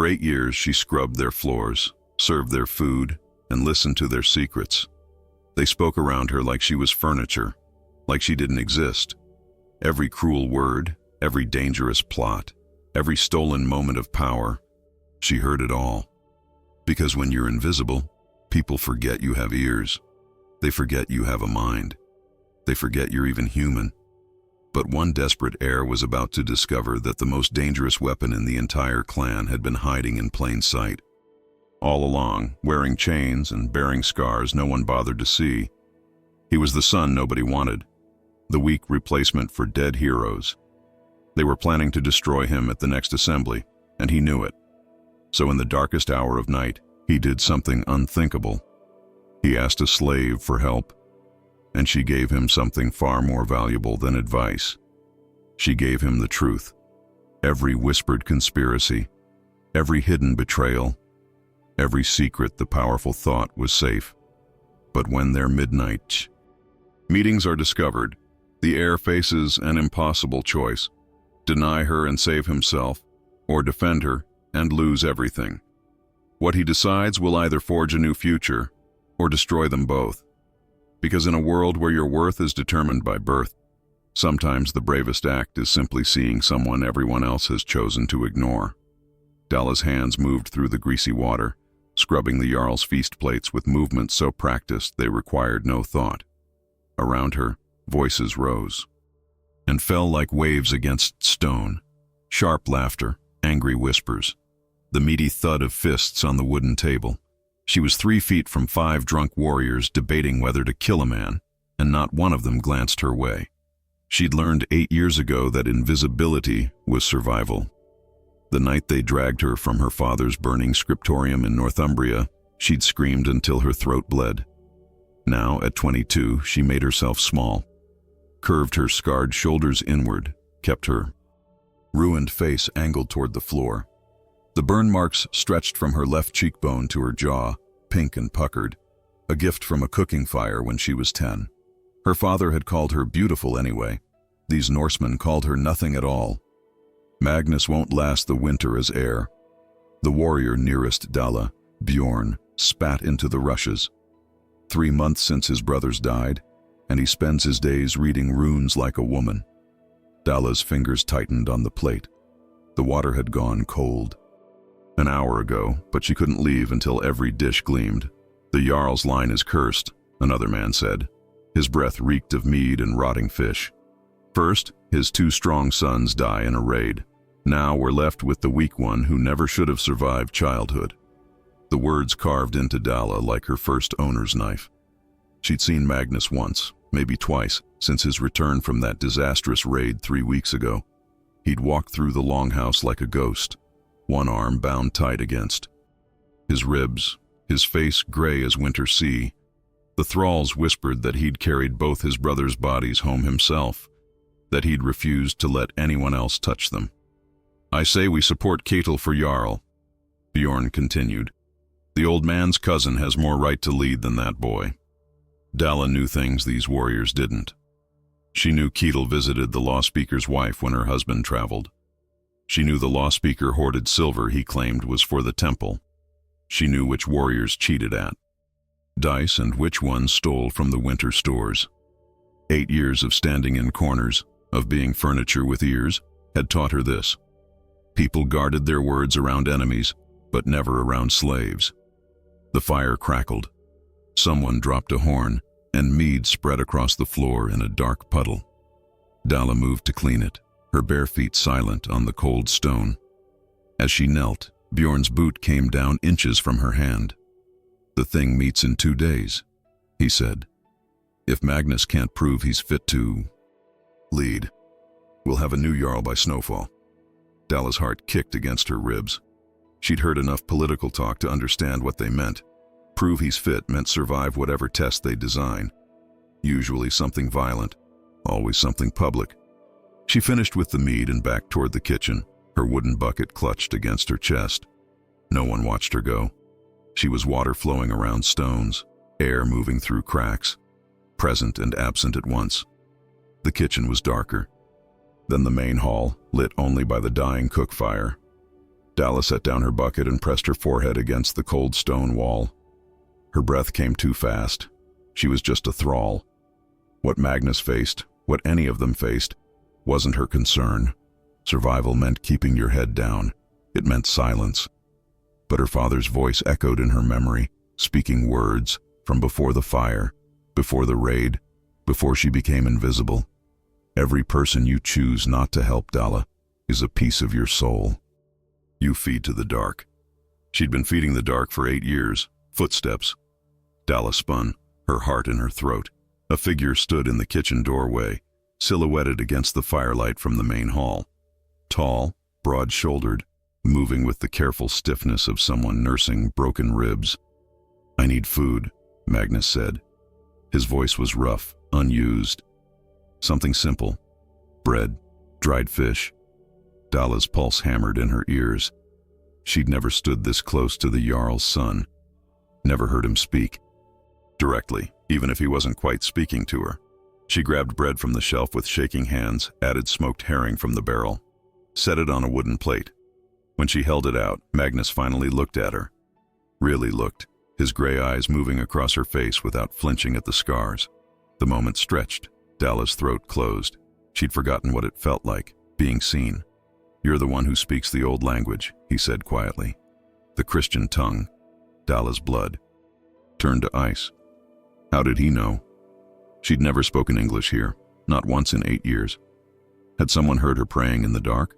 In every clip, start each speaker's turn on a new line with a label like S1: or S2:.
S1: For 8 years she scrubbed their floors, served their food, and listened to their secrets. They spoke around her like she was furniture, like she didn't exist. Every cruel word, every dangerous plot, every stolen moment of power, she heard it all. Because when you're invisible, people forget you have ears. They forget you have a mind. They forget you're even human. But one desperate heir was about to discover that the most dangerous weapon in the entire clan had been hiding in plain sight. All along, wearing chains and bearing scars no one bothered to see. He was the son nobody wanted, the weak replacement for dead heroes. They were planning to destroy him at the next assembly, and he knew it. So in the darkest hour of night, he did something unthinkable. He asked a slave for help, and she gave him something far more valuable than advice. She gave him the truth. Every whispered conspiracy, every hidden betrayal, every secret the powerful thought was safe. But when their midnight meetings are discovered, the heir faces an impossible choice: deny her and save himself, or defend her and lose everything. What he decides will either forge a new future or destroy them both. Because in a world where your worth is determined by birth, sometimes the bravest act is simply seeing someone everyone else has chosen to ignore. Dalla's hands moved through the greasy water, scrubbing the Jarl's feast plates with movements so practiced they required no thought. Around her, voices rose and fell like waves against stone. Sharp laughter, angry whispers, the meaty thud of fists on the wooden table. She was 3 feet from 5 drunk warriors debating whether to kill a man, and not one of them glanced her way. She'd learned 8 years ago that invisibility was survival. The night they dragged her from her father's burning scriptorium in Northumbria, she'd screamed until her throat bled. Now, at 22, she made herself small, curved her scarred shoulders inward, kept her ruined face angled toward the floor. The burn marks stretched from her left cheekbone to her jaw, pink and puckered, a gift from a cooking fire when she was 10. Her father had called her beautiful anyway. These Norsemen called her nothing at all. Magnus won't last the winter as heir. The warrior nearest Dalla, Bjorn, spat into the rushes. 3 months since his brothers died, and he spends his days reading runes like a woman. Dalla's fingers tightened on the plate. The water had gone cold. An hour ago, but she couldn't leave until every dish gleamed. The Jarl's line is cursed, another man said. His breath reeked of mead and rotting fish. First, his 2 strong sons die in a raid. Now we're left with the weak one who never should have survived childhood. The words carved into Dalla like her first owner's knife. She'd seen Magnus once, maybe twice, since his return from that disastrous raid 3 weeks ago. He'd walked through the longhouse like a ghost, one arm bound tight against his ribs, his face gray as winter sea. The thralls whispered that he'd carried both his brothers' bodies home himself, that he'd refused to let anyone else touch them. I say we support Ketil for Jarl, Bjorn continued. The old man's cousin has more right to lead than that boy. Dalla knew things these warriors didn't. She knew Ketil visited the law speaker's wife when her husband traveled. She knew the law speaker hoarded silver he claimed was for the temple. She knew which warriors cheated at dice and which ones stole from the winter stores. 8 years of standing in corners, of being furniture with ears, had taught her this. People guarded their words around enemies, but never around slaves. The fire crackled. Someone dropped a horn, and mead spread across the floor in a dark puddle. Dalla moved to clean it, her bare feet silent on the cold stone. As she knelt, Bjorn's boot came down inches from her hand. The thing meets in 2 days, he said. If Magnus can't prove he's fit to lead, we'll have a new Jarl by snowfall. Dalla's heart kicked against her ribs. She'd heard enough political talk to understand what they meant. Prove he's fit meant survive whatever test they design. Usually something violent, always something public. She finished with the mead and backed toward the kitchen, her wooden bucket clutched against her chest. No one watched her go. She was water flowing around stones, air moving through cracks, present and absent at once. The kitchen was darker. Then the main hall, lit only by the dying cook fire. Dalla set down her bucket and pressed her forehead against the cold stone wall. Her breath came too fast. She was just a thrall. What Magnus faced, what any of them faced, wasn't her concern. Survival meant keeping your head down. It meant silence. But her father's voice echoed in her memory, speaking words from before the fire, before the raid, before she became invisible. Every person you choose not to help, Dalla, is a piece of your soul. You feed to the dark. She'd been feeding the dark for 8 years. Footsteps. Dalla spun, her heart in her throat. A figure stood in the kitchen doorway, silhouetted against the firelight from the main hall. Tall, broad-shouldered, moving with the careful stiffness of someone nursing broken ribs. "I need food," Magnus said. His voice was rough, unused. Something simple. Bread, dried fish. Dalla's pulse hammered in her ears. She'd never stood this close to the Jarl's son. Never heard him speak. Directly, even if he wasn't quite speaking to her. She grabbed bread from the shelf with shaking hands, added smoked herring from the barrel. Set it on a wooden plate. When she held it out, Magnus finally looked at her. Really looked, his gray eyes moving across her face without flinching at the scars. The moment stretched. Dalla's throat closed. She'd forgotten what it felt like, being seen. "You're the one who speaks the old language," he said quietly. The Christian tongue. Dalla's blood turned to ice. How did he know? She'd never spoken English here, not once in 8 years. Had someone heard her praying in the dark?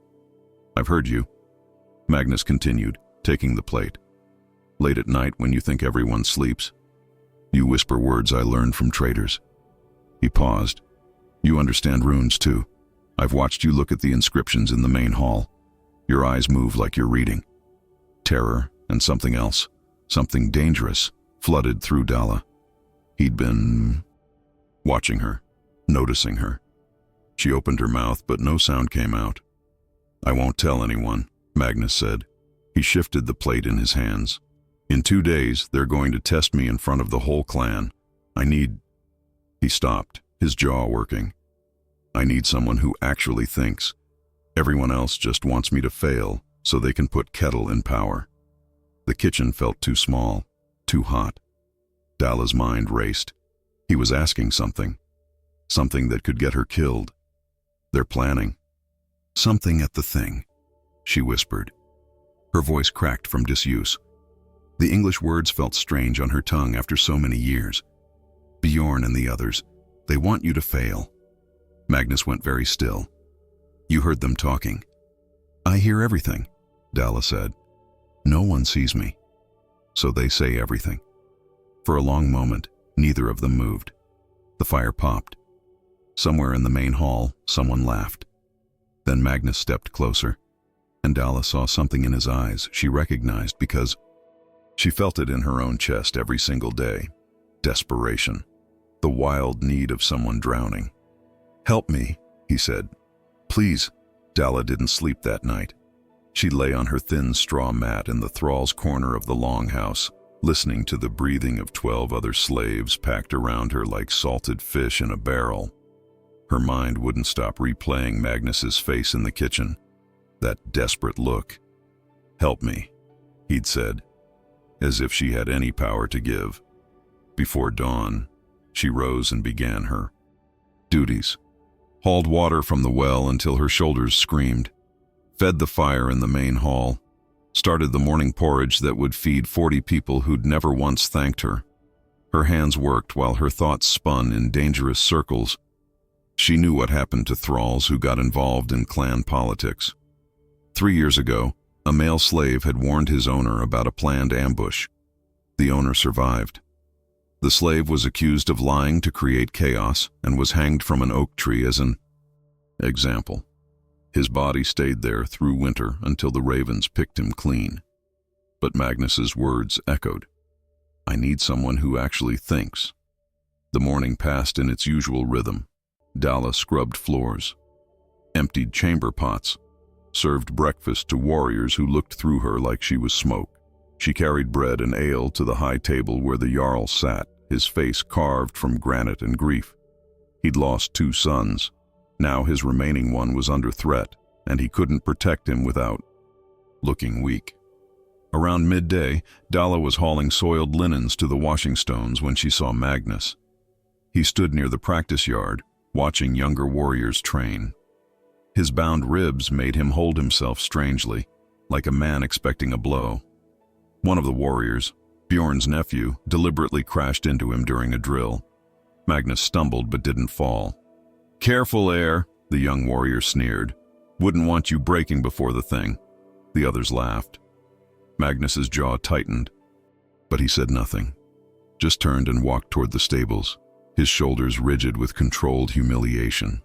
S1: "I've heard you," Magnus continued, taking the plate. "Late at night when you think everyone sleeps, you whisper words I learned from traders." He paused. "You understand runes too. I've watched you look at the inscriptions in the main hall. Your eyes move like you're reading." Terror and something else, something dangerous, flooded through Dalla. He'd been watching her, noticing her. She opened her mouth, but no sound came out. "I won't tell anyone," Magnus said. He shifted the plate in his hands. "In 2 days, they're going to test me in front of the whole clan. I need—" He stopped, his jaw working. "I need someone who actually thinks. Everyone else just wants me to fail so they can put Kettle in power." The kitchen felt too small, too hot. Dalla's mind raced. He was asking something. Something that could get her killed. "They're planning." "Something at the thing," she whispered. Her voice cracked from disuse. The English words felt strange on her tongue after so many years. "Bjorn and the others, they want you to fail." Magnus went very still. "You heard them talking." "I hear everything," Dalla said. "No one sees me. So they say everything." For a long moment, neither of them moved. The fire popped. Somewhere in the main hall, someone laughed. Then Magnus stepped closer, and Dalla saw something in his eyes she recognized because she felt it in her own chest every single day. Desperation. The wild need of someone drowning. "Help me," he said. "Please." Dalla didn't sleep that night. She lay on her thin straw mat in the thrall's corner of the longhouse, listening to the breathing of 12 other slaves packed around her like salted fish in a barrel. Her mind wouldn't stop replaying Magnus's face in the kitchen, that desperate look. "Help me," he'd said, as if she had any power to give. Before dawn, she rose and began her duties. Hauled water from the well until her shoulders screamed. Fed the fire in the main hall. Started the morning porridge that would feed 40 people who'd never once thanked her. Her hands worked while her thoughts spun in dangerous circles. She knew what happened to thralls who got involved in clan politics. 3 years ago, a male slave had warned his owner about a planned ambush. The owner survived. The slave was accused of lying to create chaos and was hanged from an oak tree as an example. His body stayed there through winter until the ravens picked him clean. But Magnus's words echoed. "I need someone who actually thinks." The morning passed in its usual rhythm. Dalla scrubbed floors, emptied chamber pots, served breakfast to warriors who looked through her like she was smoke. She carried bread and ale to the high table where the Jarl sat, his face carved from granite and grief. He'd lost 2 sons. Now his remaining one was under threat, and he couldn't protect him without. looking weak. Around midday, Dalla was hauling soiled linens to the washing stones when she saw Magnus. He stood near the practice yard, watching younger warriors train. His bound ribs made him hold himself strangely, like a man expecting a blow. One of the warriors, Bjorn's nephew, deliberately crashed into him during a drill. Magnus stumbled but didn't fall. "Careful, Heir," the young warrior sneered. "Wouldn't want you breaking before the thing." The others laughed. Magnus's jaw tightened, but he said nothing, just turned and walked toward the stables, his shoulders rigid with controlled humiliation.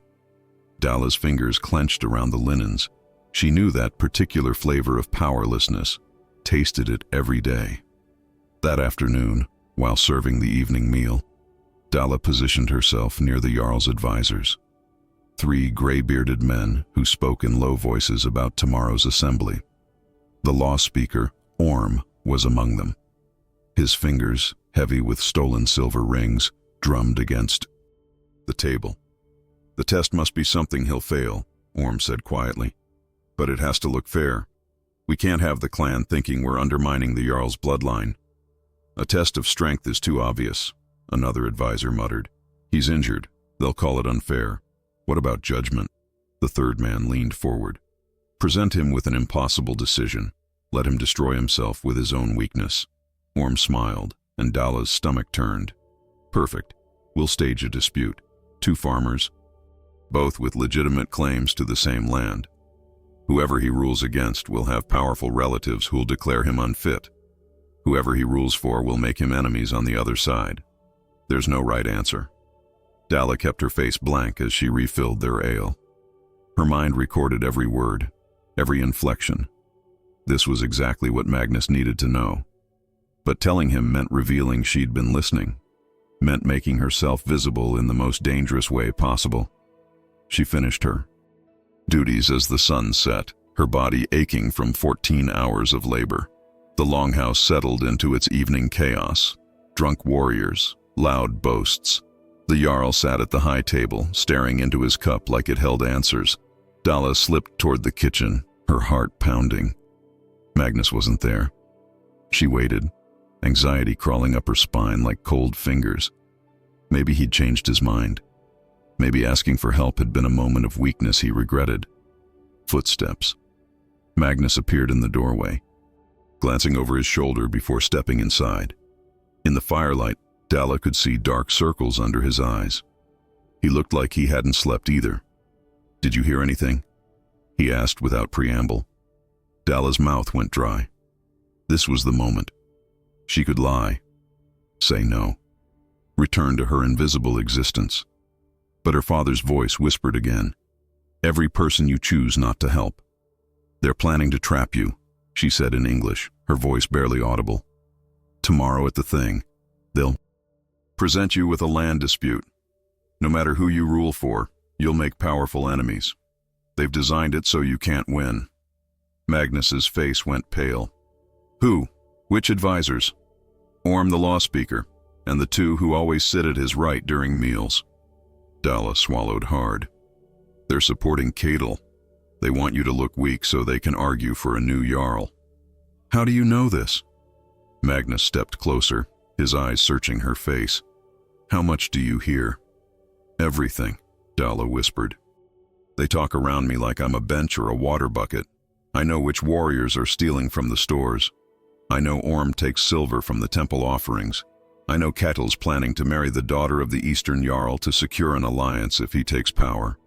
S1: Dalla's fingers clenched around the linens. She knew that particular flavor of powerlessness, tasted it every day. That afternoon, while serving the evening meal, Dalla positioned herself near the Jarl's advisors, 3 gray-bearded men who spoke in low voices about tomorrow's assembly. The law speaker, Orm, was among them. His fingers, heavy with stolen silver rings, drummed against the table. "The test must be something he'll fail," Orm said quietly. "But it has to look fair. We can't have the clan thinking we're undermining the Jarl's bloodline." "A test of strength is too obvious," another advisor muttered. "He's injured. They'll call it unfair." "What about judgment?" The third man leaned forward. "Present him with an impossible decision. Let him destroy himself with his own weakness." Orm smiled, and Dalla's stomach turned. "Perfect. We'll stage a dispute. 2 farmers, both with legitimate claims to the same land. Whoever he rules against will have powerful relatives who'll declare him unfit. Whoever he rules for will make him enemies on the other side. There's no right answer." Dalla kept her face blank as she refilled their ale. Her mind recorded every word, every inflection. This was exactly what Magnus needed to know. But telling him meant revealing she'd been listening, meant making herself visible in the most dangerous way possible. She finished her duties as the sun set, her body aching from 14 hours of labor. The longhouse settled into its evening chaos. Drunk warriors, loud boasts. The Jarl sat at the high table, staring into his cup like it held answers. Dalla slipped toward the kitchen, her heart pounding. Magnus wasn't there. She waited, anxiety crawling up her spine like cold fingers. Maybe he'd changed his mind. Maybe asking for help had been a moment of weakness he regretted. Footsteps. Magnus appeared in the doorway, glancing over his shoulder before stepping inside. In the firelight, Dalla could see dark circles under his eyes. He looked like he hadn't slept either. "Did you hear anything?" he asked without preamble. Dalla's mouth went dry. This was the moment. She could lie, say no, return to her invisible existence. But her father's voice whispered again, "Every person you choose not to help. They're planning to trap you," she said in English, her voice barely audible. "Tomorrow at the thing, they'll present you with a land dispute. No matter who you rule for, you'll make powerful enemies. They've designed it so you can't win." Magnus's face went pale. "Who? Which advisors?" "Orm the law speaker, and the 2 who always sit at his right during meals." Dalla swallowed hard. "They're supporting Cadel. They want you to look weak so they can argue for a new Jarl." "How do you know this?" Magnus stepped closer, his eyes searching her face. "How much do you hear?" "Everything," Dalla whispered. "They talk around me like I'm a bench or a water bucket. I know which warriors are stealing from the stores. I know Orm takes silver from the temple offerings. I know Ketil's planning to marry the daughter of the Eastern Jarl to secure an alliance if he takes power."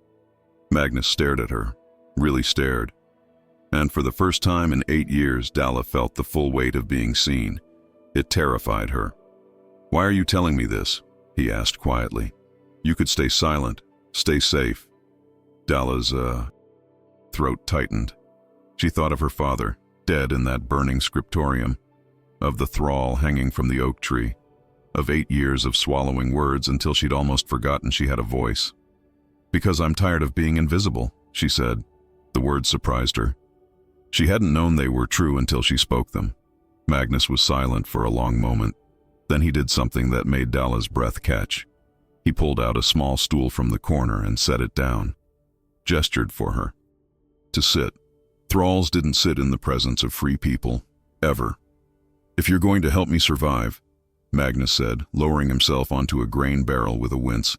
S1: Magnus stared at her, really stared. And for the first time in 8 years, Dalla felt the full weight of being seen. It terrified her. "Why are you telling me this?" he asked quietly. "You could stay silent, stay safe." Dalla's throat tightened. She thought of her father, dead in that burning scriptorium, of the thrall hanging from the oak tree, of 8 years of swallowing words until she'd almost forgotten she had a voice. "Because I'm tired of being invisible," she said. The words surprised her. She hadn't known they were true until she spoke them. Magnus was silent for a long moment. Then he did something that made Dalla's breath catch. He pulled out a small stool from the corner and set it down, gestured for her to sit. Thralls didn't sit in the presence of free people, ever. "If you're going to help me survive," Magnus said, lowering himself onto a grain barrel with a wince,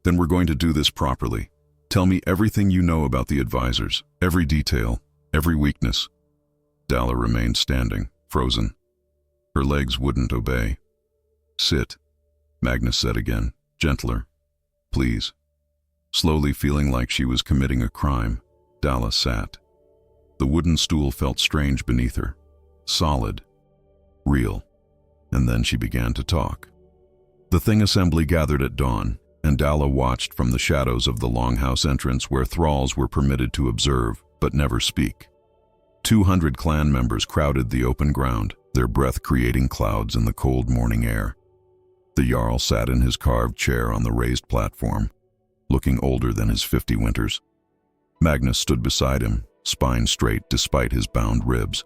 S1: "then we're going to do this properly. Tell me everything you know about the advisors, every detail, every weakness." Dalla remained standing, frozen. Her legs wouldn't obey. "Sit," Magnus said again, gentler. "Please." Slowly feeling like she was committing a crime, Dalla sat. The wooden stool felt strange beneath her, solid, real. And then she began to talk. The Thing assembly gathered at dawn, and Dalla watched from the shadows of the longhouse entrance where thralls were permitted to observe but never speak. 200 clan members crowded the open ground, their breath creating clouds in the cold morning air. The Jarl sat in his carved chair on the raised platform, looking older than his 50 winters. Magnus stood beside him, spine straight despite his bound ribs,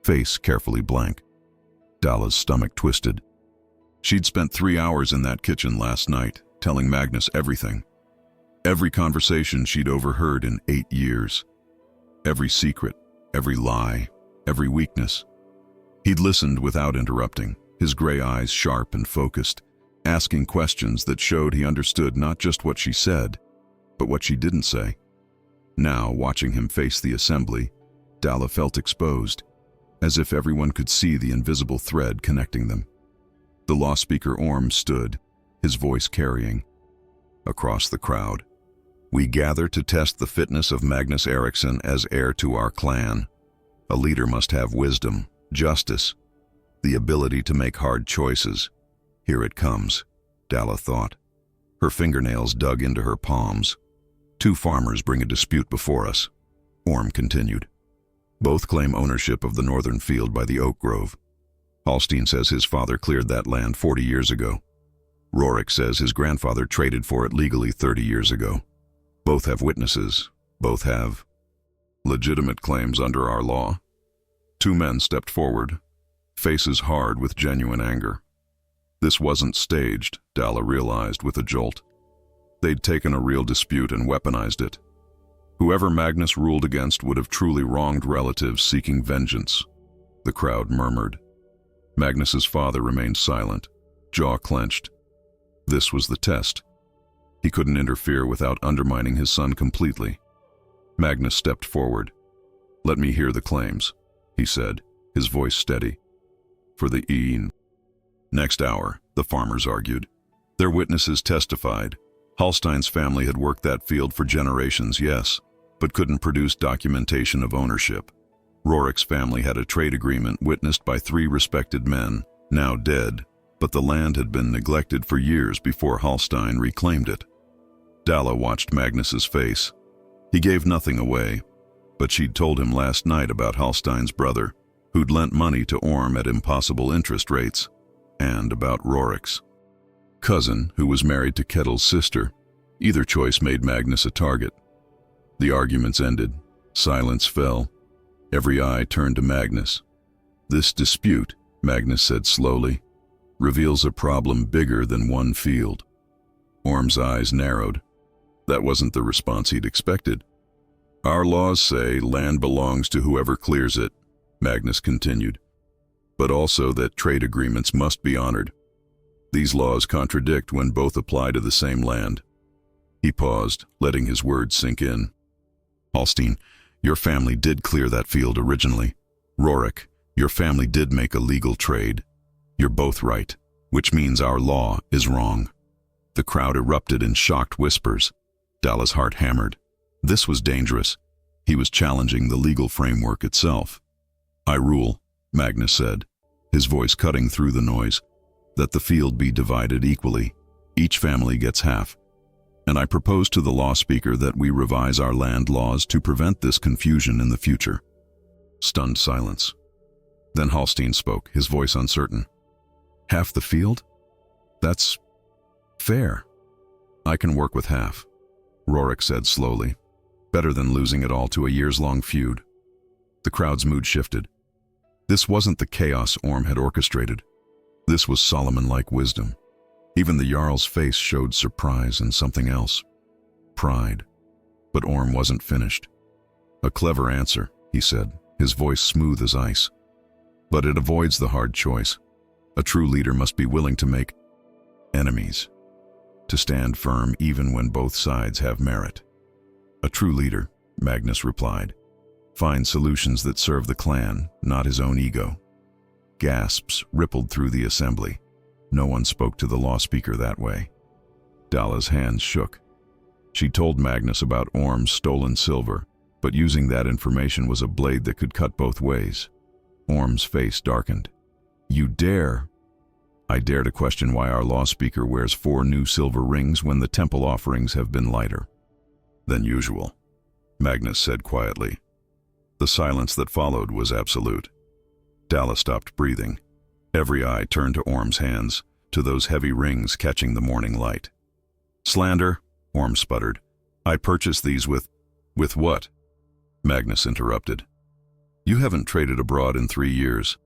S1: face carefully blank. Dalla's stomach twisted. She'd spent 3 hours in that kitchen last night, telling Magnus everything. Every conversation she'd overheard in 8 years. Every secret, every lie, every weakness. He'd listened without interrupting, his gray eyes sharp and focused, asking questions that showed he understood not just what she said, but what she didn't say. Now, watching him face the assembly, Dalla felt exposed, as if everyone could see the invisible thread connecting them. The law speaker Orm stood, his voice carrying. Across the crowd, "We gather to test the fitness of Magnus Eriksson as heir to our clan. A leader must have wisdom, justice, the ability to make hard choices. Here it comes," Dalla thought. Her fingernails dug into her palms. "2 farmers bring a dispute before us," Orm continued. "Both claim ownership of the northern field by the oak grove. Hallstein says his father cleared that land 40 years ago. Rorik says his grandfather traded for it legally 30 years ago. Both have witnesses. Both have legitimate claims under our law." 2 men stepped forward, faces hard with genuine anger. This wasn't staged, Dalla realized with a jolt. They'd taken a real dispute and weaponized it. Whoever Magnus ruled against would have truly wronged relatives seeking vengeance. The crowd murmured. Magnus's father remained silent, jaw clenched. This was the test. He couldn't interfere without undermining his son completely. Magnus stepped forward. "Let me hear the claims," he said, his voice steady. "For the Een." Next hour, the farmers argued. Their witnesses testified. Hallstein's family had worked that field for generations, yes, but couldn't produce documentation of ownership. Rorik's family had a trade agreement witnessed by 3 respected men, now dead, but the land had been neglected for years before Hallstein reclaimed it. Dalla watched Magnus's face. He gave nothing away, but she'd told him last night about Hallstein's brother, who'd lent money to Orm at impossible interest rates, and about Rorik's cousin, who was married to Kettle's sister. Either choice made Magnus a target. The arguments ended. Silence fell. Every eye turned to Magnus. "This dispute," Magnus said slowly, "reveals a problem bigger than one field." Orm's eyes narrowed. That wasn't the response he'd expected. "Our laws say land belongs to whoever clears it," Magnus continued, "but also that trade agreements must be honored. These laws contradict when both apply to the same land." He paused, letting his words sink in. "Hallstein, your family did clear that field originally. Rorik, your family did make a legal trade. You're both right, which means our law is wrong." The crowd erupted in shocked whispers. Dalla's heart hammered. This was dangerous. He was challenging the legal framework itself. "I rule," Magnus said, his voice cutting through the noise, "that the field be divided equally. Each family gets half. And I propose to the law speaker that we revise our land laws to prevent this confusion in the future." Stunned silence. Then Hallstein spoke, his voice uncertain. "Half the field? That's fair. I can work with half," Rorik said slowly. "Better than losing it all to a years-long feud." The crowd's mood shifted. This wasn't the chaos Orm had orchestrated. This was Solomon-like wisdom. Even the Jarl's face showed surprise and something else. Pride. But Orm wasn't finished. "A clever answer," he said, his voice smooth as ice. But it avoids the hard choice. A true leader must be willing to make enemies, to stand firm even when both sides have merit. A true leader, Magnus replied, finds solutions that serve the clan, not his own ego. Gasps rippled through the assembly. No one spoke to the law speaker that way. Dalla's hands shook. She told Magnus about Orm's stolen silver, but using that information was a blade that could cut both ways. Orm's face darkened. You dare? I dare to question why our law speaker wears 4 new silver rings when the temple offerings have been lighter than usual, Magnus said quietly. The silence that followed was absolute. Dalla stopped breathing. Every eye turned to Orm's hands, to those heavy rings catching the morning light. Slander, Orm sputtered. I purchased these with what? Magnus interrupted. You haven't traded abroad in 3 years.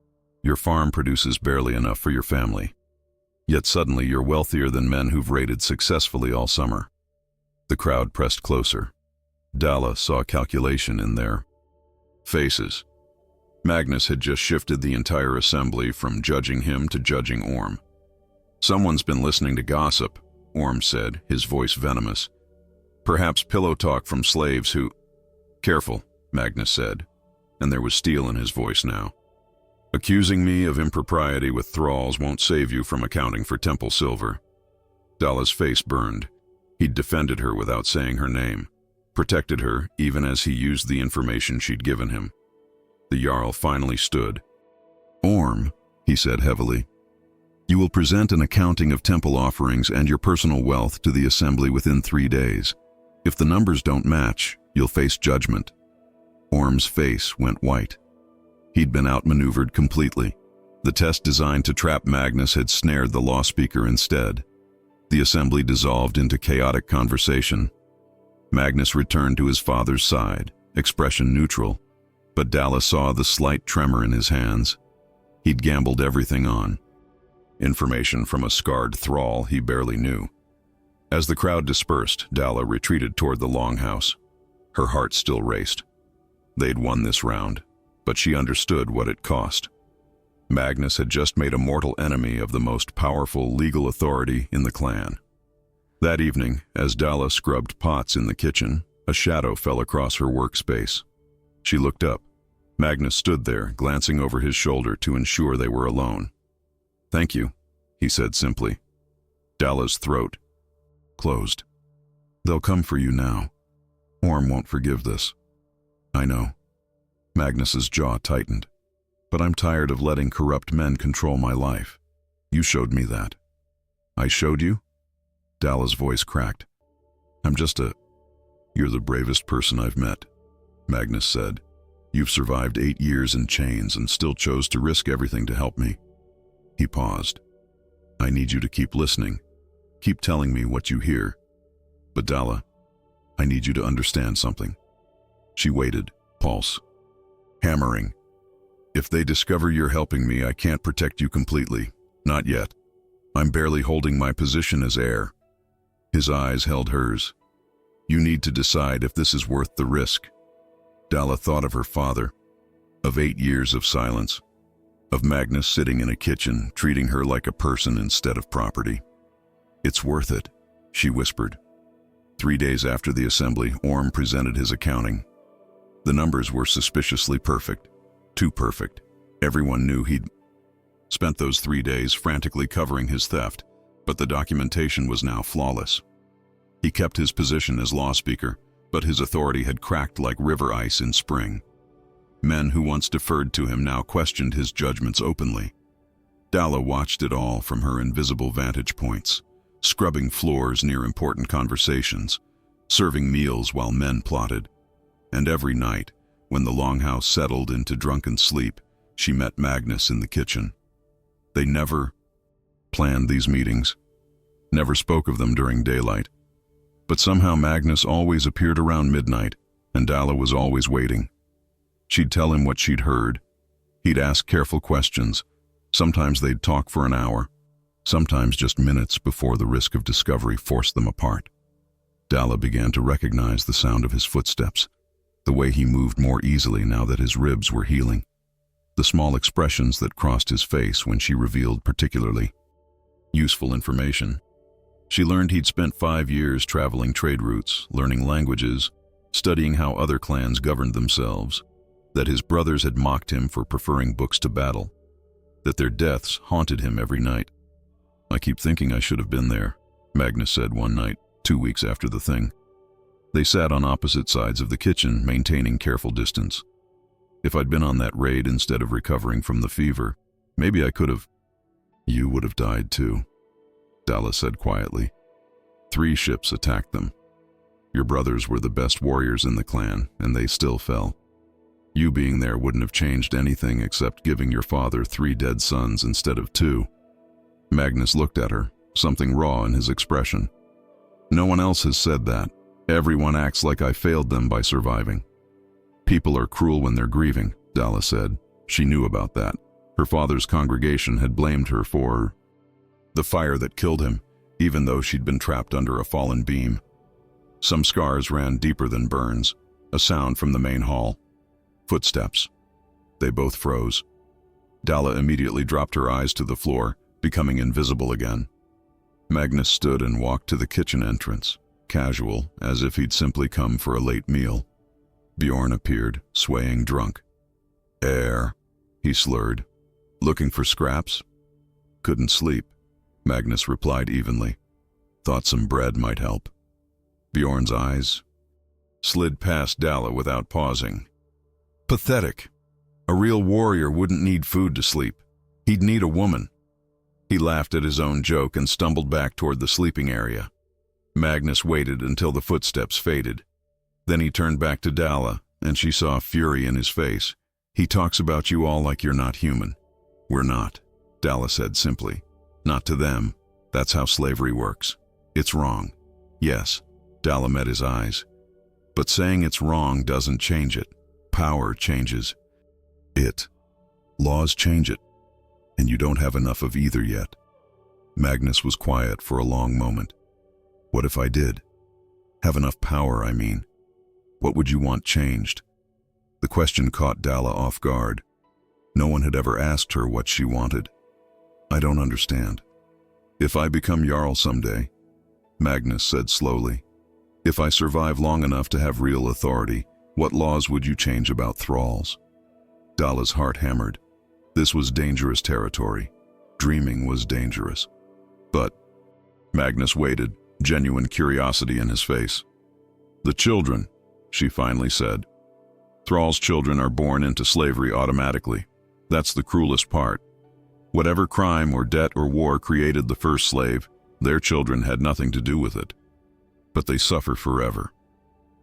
S1: Your farm produces barely enough for your family. Yet suddenly you're wealthier than men who've raided successfully all summer. The crowd pressed closer. Dalla saw calculation in their faces. Magnus had just shifted the entire assembly from judging him to judging Orm. Someone's been listening to gossip, Orm said, his voice venomous. Perhaps pillow talk from slaves who... Careful, Magnus said, and there was steel in his voice now. Accusing me of impropriety with thralls won't save you from accounting for temple silver. Dalla's face burned. He'd defended her without saying her name, protected her even as he used the information she'd given him. The Jarl finally stood. Orm, he said heavily, you will present an accounting of temple offerings and your personal wealth to the assembly within 3 days. If the numbers don't match, you'll face judgment. Orm's face went white. He'd been outmaneuvered completely. The test designed to trap Magnus had snared the law speaker instead. The assembly dissolved into chaotic conversation. Magnus returned to his father's side, expression neutral, but Dalla saw the slight tremor in his hands. He'd gambled everything on. Information from a scarred thrall he barely knew. As the crowd dispersed, Dalla retreated toward the longhouse. Her heart still raced. They'd won this round, but she understood what it cost. Magnus had just made a mortal enemy of the most powerful legal authority in the clan. That evening, as Dalla scrubbed pots in the kitchen, a shadow fell across her workspace. She looked up. Magnus stood there, glancing over his shoulder to ensure they were alone. Thank you, he said simply. Dalla's throat closed. They'll come for you now. Orm won't forgive this. I know. Magnus's jaw tightened. But I'm tired of letting corrupt men control my life. You showed me that. I showed you? Dalla's voice cracked. You're the bravest person I've met, Magnus said. You've survived 8 years in chains and still chose to risk everything to help me. He paused. I need you to keep listening. Keep telling me what you hear. But Dalla, I need you to understand something. She waited, pulse hammering. If they discover you're helping me, I can't protect you completely. Not yet. I'm barely holding my position as heir. His eyes held hers. You need to decide if this is worth the risk. Dalla thought of her father, of 8 years of silence, of Magnus sitting in a kitchen, treating her like a person instead of property. It's worth it, she whispered. 3 days after the assembly, Orm presented his accounting. The numbers were suspiciously perfect. Too perfect. Everyone knew he'd spent those 3 days frantically covering his theft, but the documentation was now flawless. He kept his position as law speaker, but his authority had cracked like river ice in spring. Men who once deferred to him now questioned his judgments openly. Dalla watched it all from her invisible vantage points, scrubbing floors near important conversations, serving meals while men plotted. And every night, when the longhouse settled into drunken sleep, she met Magnus in the kitchen. They never planned these meetings, never spoke of them during daylight. But somehow Magnus always appeared around midnight, and Dalla was always waiting. She'd tell him what she'd heard. He'd ask careful questions. Sometimes they'd talk for an hour, sometimes just minutes before the risk of discovery forced them apart. Dalla began to recognize the sound of his footsteps. The way he moved more easily now that his ribs were healing. The small expressions that crossed his face when she revealed particularly useful information. She learned he'd spent 5 years traveling trade routes, learning languages, studying how other clans governed themselves, that his brothers had mocked him for preferring books to battle, that their deaths haunted him every night. "I keep thinking I should have been there," Magnus said one night, 2 weeks after the thing. They sat on opposite sides of the kitchen, maintaining careful distance. "If I'd been on that raid instead of recovering from the fever, maybe I could have." "You would have died too," Dalla said quietly. 3 ships attacked them. Your brothers were the best warriors in the clan, and they still fell. You being there wouldn't have changed anything except giving your father 3 dead sons instead of 2. Magnus looked at her, something raw in his expression. "No one else has said that. Everyone acts like I failed them by surviving." "People are cruel when they're grieving," Dalla said. She knew about that. Her father's congregation had blamed her for the fire that killed him, even though she'd been trapped under a fallen beam. Some scars ran deeper than burns. A sound from the main hall. Footsteps. They both froze. Dalla immediately dropped her eyes to the floor, becoming invisible again. Magnus stood and walked to the kitchen entrance, casual, as if he'd simply come for a late meal. Bjorn appeared, swaying drunk. "Heir," he slurred. "Looking for scraps?" "Couldn't sleep," Magnus replied evenly. "Thought some bread might help." Bjorn's eyes slid past Dalla without pausing. "Pathetic. A real warrior wouldn't need food to sleep. He'd need a woman." He laughed at his own joke and stumbled back toward the sleeping area. Magnus waited until the footsteps faded. Then he turned back to Dalla, and she saw fury in his face. "He talks about you all like you're not human." "We're not," Dalla said simply. "Not to them. That's how slavery works. It's wrong." "Yes," Dalla met his eyes. "But saying it's wrong doesn't change it. Power changes it. Laws change it. And you don't have enough of either yet." Magnus was quiet for a long moment. "What if I did? Have enough power, I mean. What would you want changed?" The question caught Dalla off guard. No one had ever asked her what she wanted. "I don't understand." "If I become Jarl someday," Magnus said slowly, "if I survive long enough to have real authority, what laws would you change about thralls?" Dalla's heart hammered. This was dangerous territory. Dreaming was dangerous. "But," Magnus waited, genuine curiosity in his face. "The children," she finally said. "Thralls' children are born into slavery automatically. That's the cruelest part. Whatever crime or debt or war created the first slave, their children had nothing to do with it. But they suffer forever."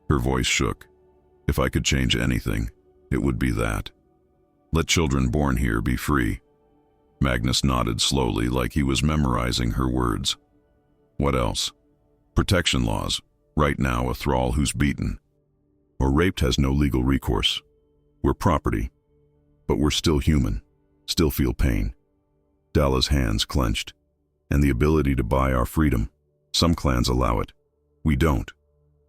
S1: Her voice shook. "If I could change anything, it would be that. Let children born here be free." Magnus nodded slowly, like he was memorizing her words. "What else?" "Protection laws. Right now, a thrall who's beaten or raped has no legal recourse. We're property, but we're still human, still feel pain." Dalla's hands clenched. "And the ability to buy our freedom. Some clans allow it. We don't.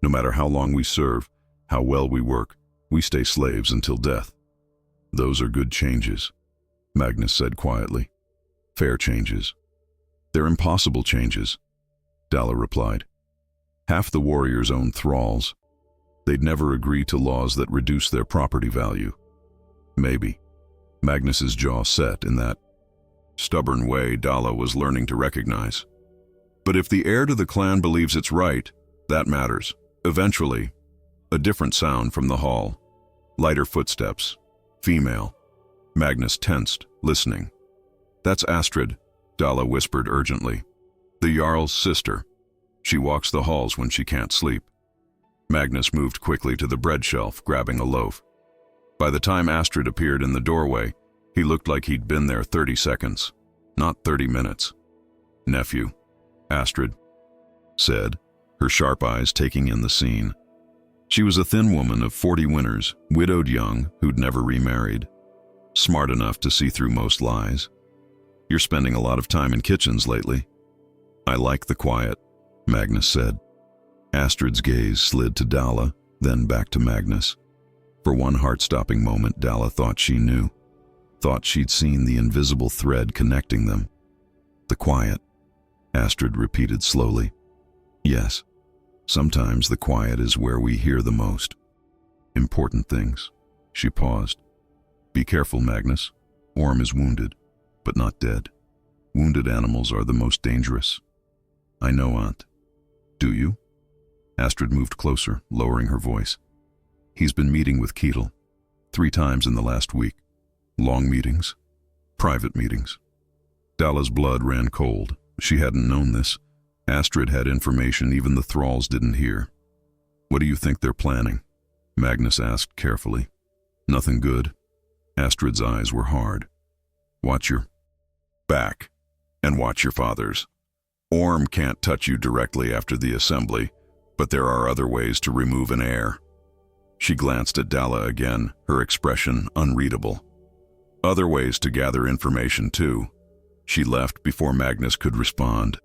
S1: No matter how long we serve, how well we work, we stay slaves until death." "Those are good changes," Magnus said quietly. "Fair changes." "They're impossible changes," Dalla replied. "Half the warriors own thralls. They'd never agree to laws that reduce their property value." "Maybe." Magnus's jaw set in that stubborn way Dalla was learning to recognize. "But if the heir to the clan believes it's right, that matters. Eventually." A different sound from the hall. Lighter footsteps. Female. Magnus tensed, listening. "That's Astrid," Dalla whispered urgently. "The Jarl's sister. She walks the halls when she can't sleep." Magnus moved quickly to the bread shelf, grabbing a loaf. By the time Astrid appeared in the doorway, he looked like he'd been there 30 seconds, not 30 minutes. "Nephew," Astrid said, her sharp eyes taking in the scene. She was a thin woman of 40 winters, widowed young, who'd never remarried. Smart enough to see through most lies. "You're spending a lot of time in kitchens lately." "I like the quiet," Magnus said. Astrid's gaze slid to Dalla, then back to Magnus. For one heart-stopping moment, Dalla thought she knew. Thought she'd seen the invisible thread connecting them. The quiet, Astrid repeated slowly. Yes, sometimes the quiet is where we hear the most important things. She paused. Be careful, Magnus. Orm is wounded, but not dead. Wounded animals are the most dangerous. I know, Aunt. Do you? Astrid moved closer, lowering her voice. He's been meeting with Ketil 3 times in the last week. Long meetings, private meetings. Dalla's blood ran cold. She hadn't known this. Astrid had information even the thralls didn't hear. What do you think they're planning? Magnus asked carefully. Nothing good. Astrid's eyes were hard. Watch your back, and watch your father's. Orm can't touch you directly after the assembly, but there are other ways to remove an heir. She glanced at Dalla again, her expression unreadable. Other ways to gather information, too. She left before Magnus could respond.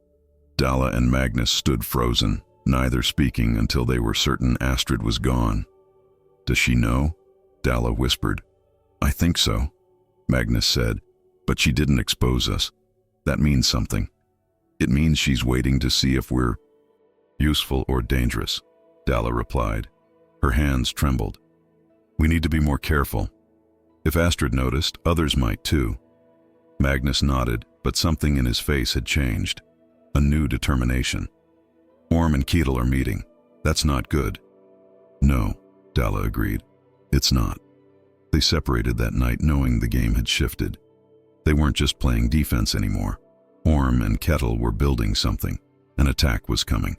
S1: Dalla and Magnus stood frozen, neither speaking until they were certain Astrid was gone. Does she know? Dalla whispered. I think so, Magnus said, but she didn't expose us. That means something. It means she's waiting to see if we're useful or dangerous, Dalla replied. Her hands trembled. We need to be more careful. If Astrid noticed, others might too. Magnus nodded, but something in his face had changed. A new determination. Orm and Ketil are meeting. That's not good. No, Dalla agreed. It's not. They separated that night knowing the game had shifted. They weren't just playing defense anymore. Orm and Ketil were building something. An attack was coming.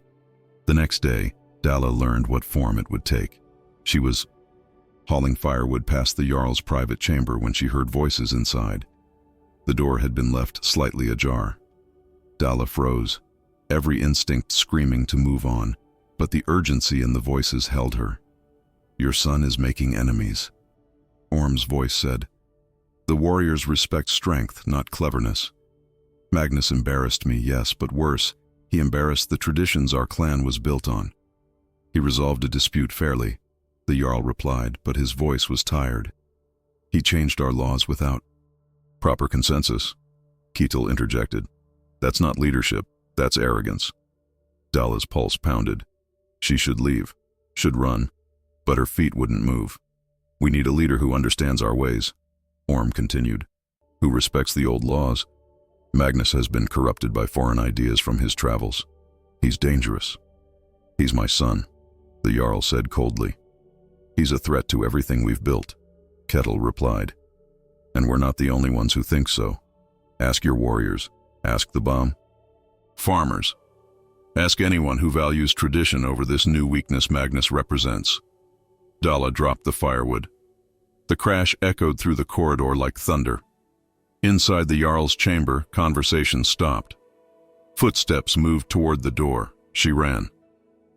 S1: The next day, Dalla learned what form it would take. She was hauling firewood past the Jarl's private chamber when she heard voices inside. The door had been left slightly ajar. Dalla froze, every instinct screaming to move on, but the urgency in the voices held her. Your son is making enemies, Orm's voice said. The warriors respect strength, not cleverness. Magnus embarrassed me, yes, but worse, he embarrassed the traditions our clan was built on. He resolved a dispute fairly, the Jarl replied, but his voice was tired. He changed our laws without proper consensus, Ketil interjected. That's not leadership, that's arrogance. Dalla's pulse pounded. She should leave, should run, but her feet wouldn't move. We need a leader who understands our ways, Orm continued, who respects the old laws. Magnus has been corrupted by foreign ideas from his travels. He's dangerous. He's my son, the Jarl said coldly. He's a threat to everything we've built, Ketil replied. And we're not the only ones who think so. Ask your warriors. Ask the bomb. Farmers. Ask anyone who values tradition over this new weakness Magnus represents. Dalla dropped the firewood. The crash echoed through the corridor like thunder. Inside the Jarl's chamber, conversation stopped. Footsteps moved toward the door. She ran.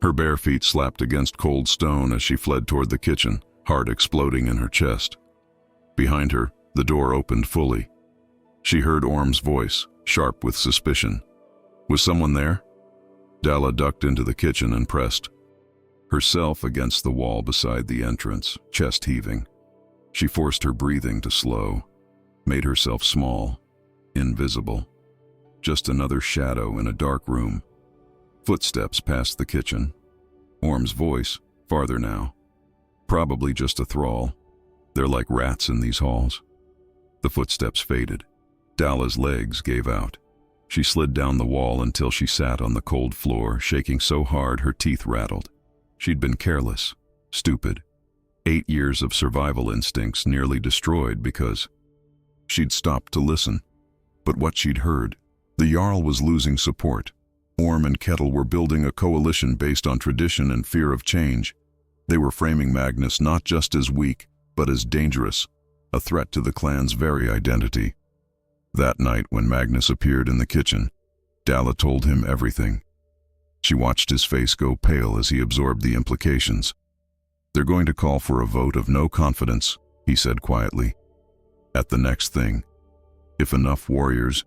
S1: Her bare feet slapped against cold stone as she fled toward the kitchen, heart exploding in her chest. Behind her, the door opened fully. She heard Orm's voice, sharp with suspicion. Was someone there? Dalla ducked into the kitchen and pressed herself against the wall beside the entrance, chest heaving. She forced her breathing to slow, made herself small, invisible. Just another shadow in a dark room. Footsteps past the kitchen. Orm's voice, farther now. Probably just a thrall. They're like rats in these halls. The footsteps faded. Dalla's legs gave out. She slid down the wall until she sat on the cold floor, shaking so hard her teeth rattled. She'd been careless, stupid. 8 years of survival instincts nearly destroyed because she'd stopped to listen. But what she'd heard, the Jarl was losing support. Orm and Ketil were building a coalition based on tradition and fear of change. They were framing Magnus not just as weak, but as dangerous, a threat to the clan's very identity. That night when Magnus appeared in the kitchen, Dalla told him everything. She watched his face go pale as he absorbed the implications. They're going to call for a vote of no confidence, he said quietly. At the next thing, if enough warriors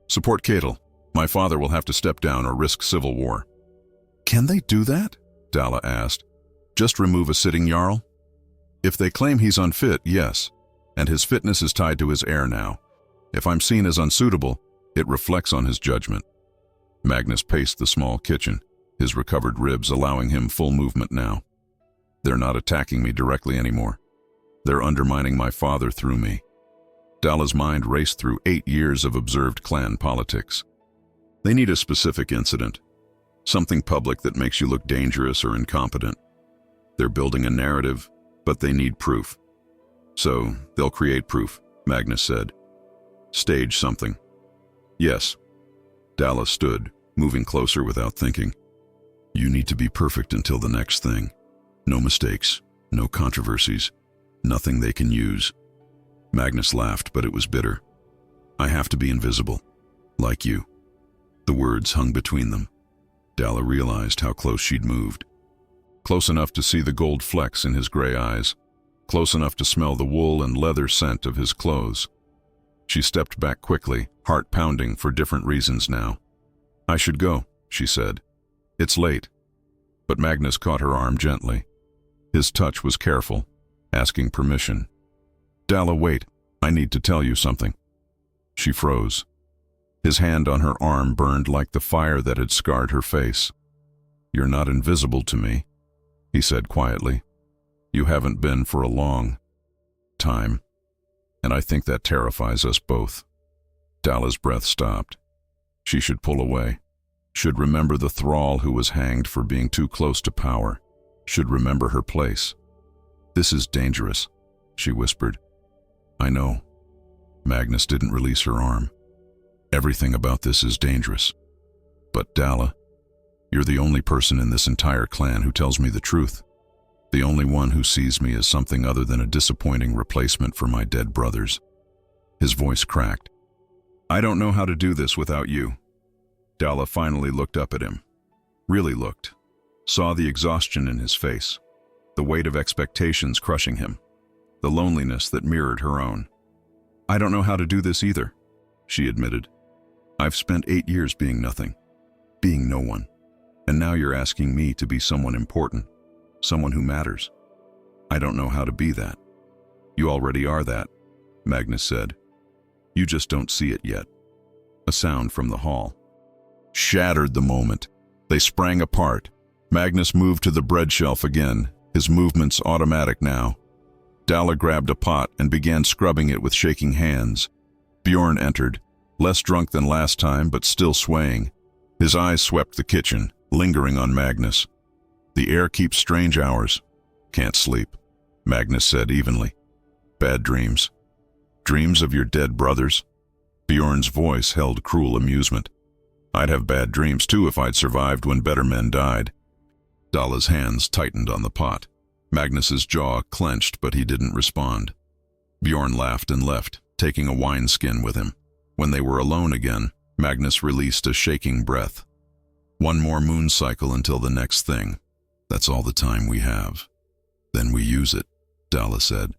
S1: support Ketil, my father will have to step down or risk civil war. Can they do that? Dalla asked. Just remove a sitting Jarl? If they claim he's unfit, yes, and his fitness is tied to his heir now. If I'm seen as unsuitable, it reflects on his judgment. Magnus paced the small kitchen, his recovered ribs allowing him full movement now. They're not attacking me directly anymore. They're undermining my father through me. Dalla's mind raced through 8 years of observed clan politics. They need a specific incident, something public that makes you look dangerous or incompetent. They're building a narrative, but they need proof. So, they'll create proof, Magnus said. Stage something. Yes. Dalla stood, moving closer without thinking. You need to be perfect until the next thing. No mistakes, no controversies, nothing they can use. Magnus laughed, but it was bitter. I have to be invisible, like you. The words hung between them. Dalla realized how close she'd moved. Close enough to see the gold flecks in his gray eyes, close enough to smell the wool and leather scent of his clothes. She stepped back quickly, heart pounding for different reasons now. I should go, she said. It's late. But Magnus caught her arm gently. His touch was careful, asking permission. Dalla, wait. I need to tell you something. She froze. His hand on her arm burned like the fire that had scarred her face. You're not invisible to me, he said quietly. You haven't been for a long time, and I think that terrifies us both. Dalla's breath stopped. She should pull away. Should remember the thrall who was hanged for being too close to power. Should remember her place. This is dangerous, she whispered. I know. Magnus didn't release her arm. Everything about this is dangerous. But Dalla, you're the only person in this entire clan who tells me the truth. The only one who sees me as something other than a disappointing replacement for my dead brothers. His voice cracked. I don't know how to do this without you. Dalla finally looked up at him. Really looked. Saw the exhaustion in his face. The weight of expectations crushing him. The loneliness that mirrored her own. I don't know how to do this either, she admitted. I've spent 8 years being nothing. Being no one. And now you're asking me to be someone important. Someone who matters. I don't know how to be that. You already are that, Magnus said. You just don't see it yet. A sound from the hall shattered the moment. They sprang apart. Magnus moved to the bread shelf again, his movements automatic now. Dalla grabbed a pot and began scrubbing it with shaking hands. Bjorn entered, less drunk than last time but still swaying. His eyes swept the kitchen, lingering on Magnus. The air keeps strange hours. Can't sleep, Magnus said evenly. Bad dreams. Dreams of your dead brothers? Bjorn's voice held cruel amusement. I'd have bad dreams too if I'd survived when better men died. Dalla's hands tightened on the pot. Magnus's jaw clenched, but he didn't respond. Bjorn laughed and left, taking a wineskin with him. When they were alone again, Magnus released a shaking breath. One more moon cycle until the next thing. That's all the time we have. Then we use it, Dalla said.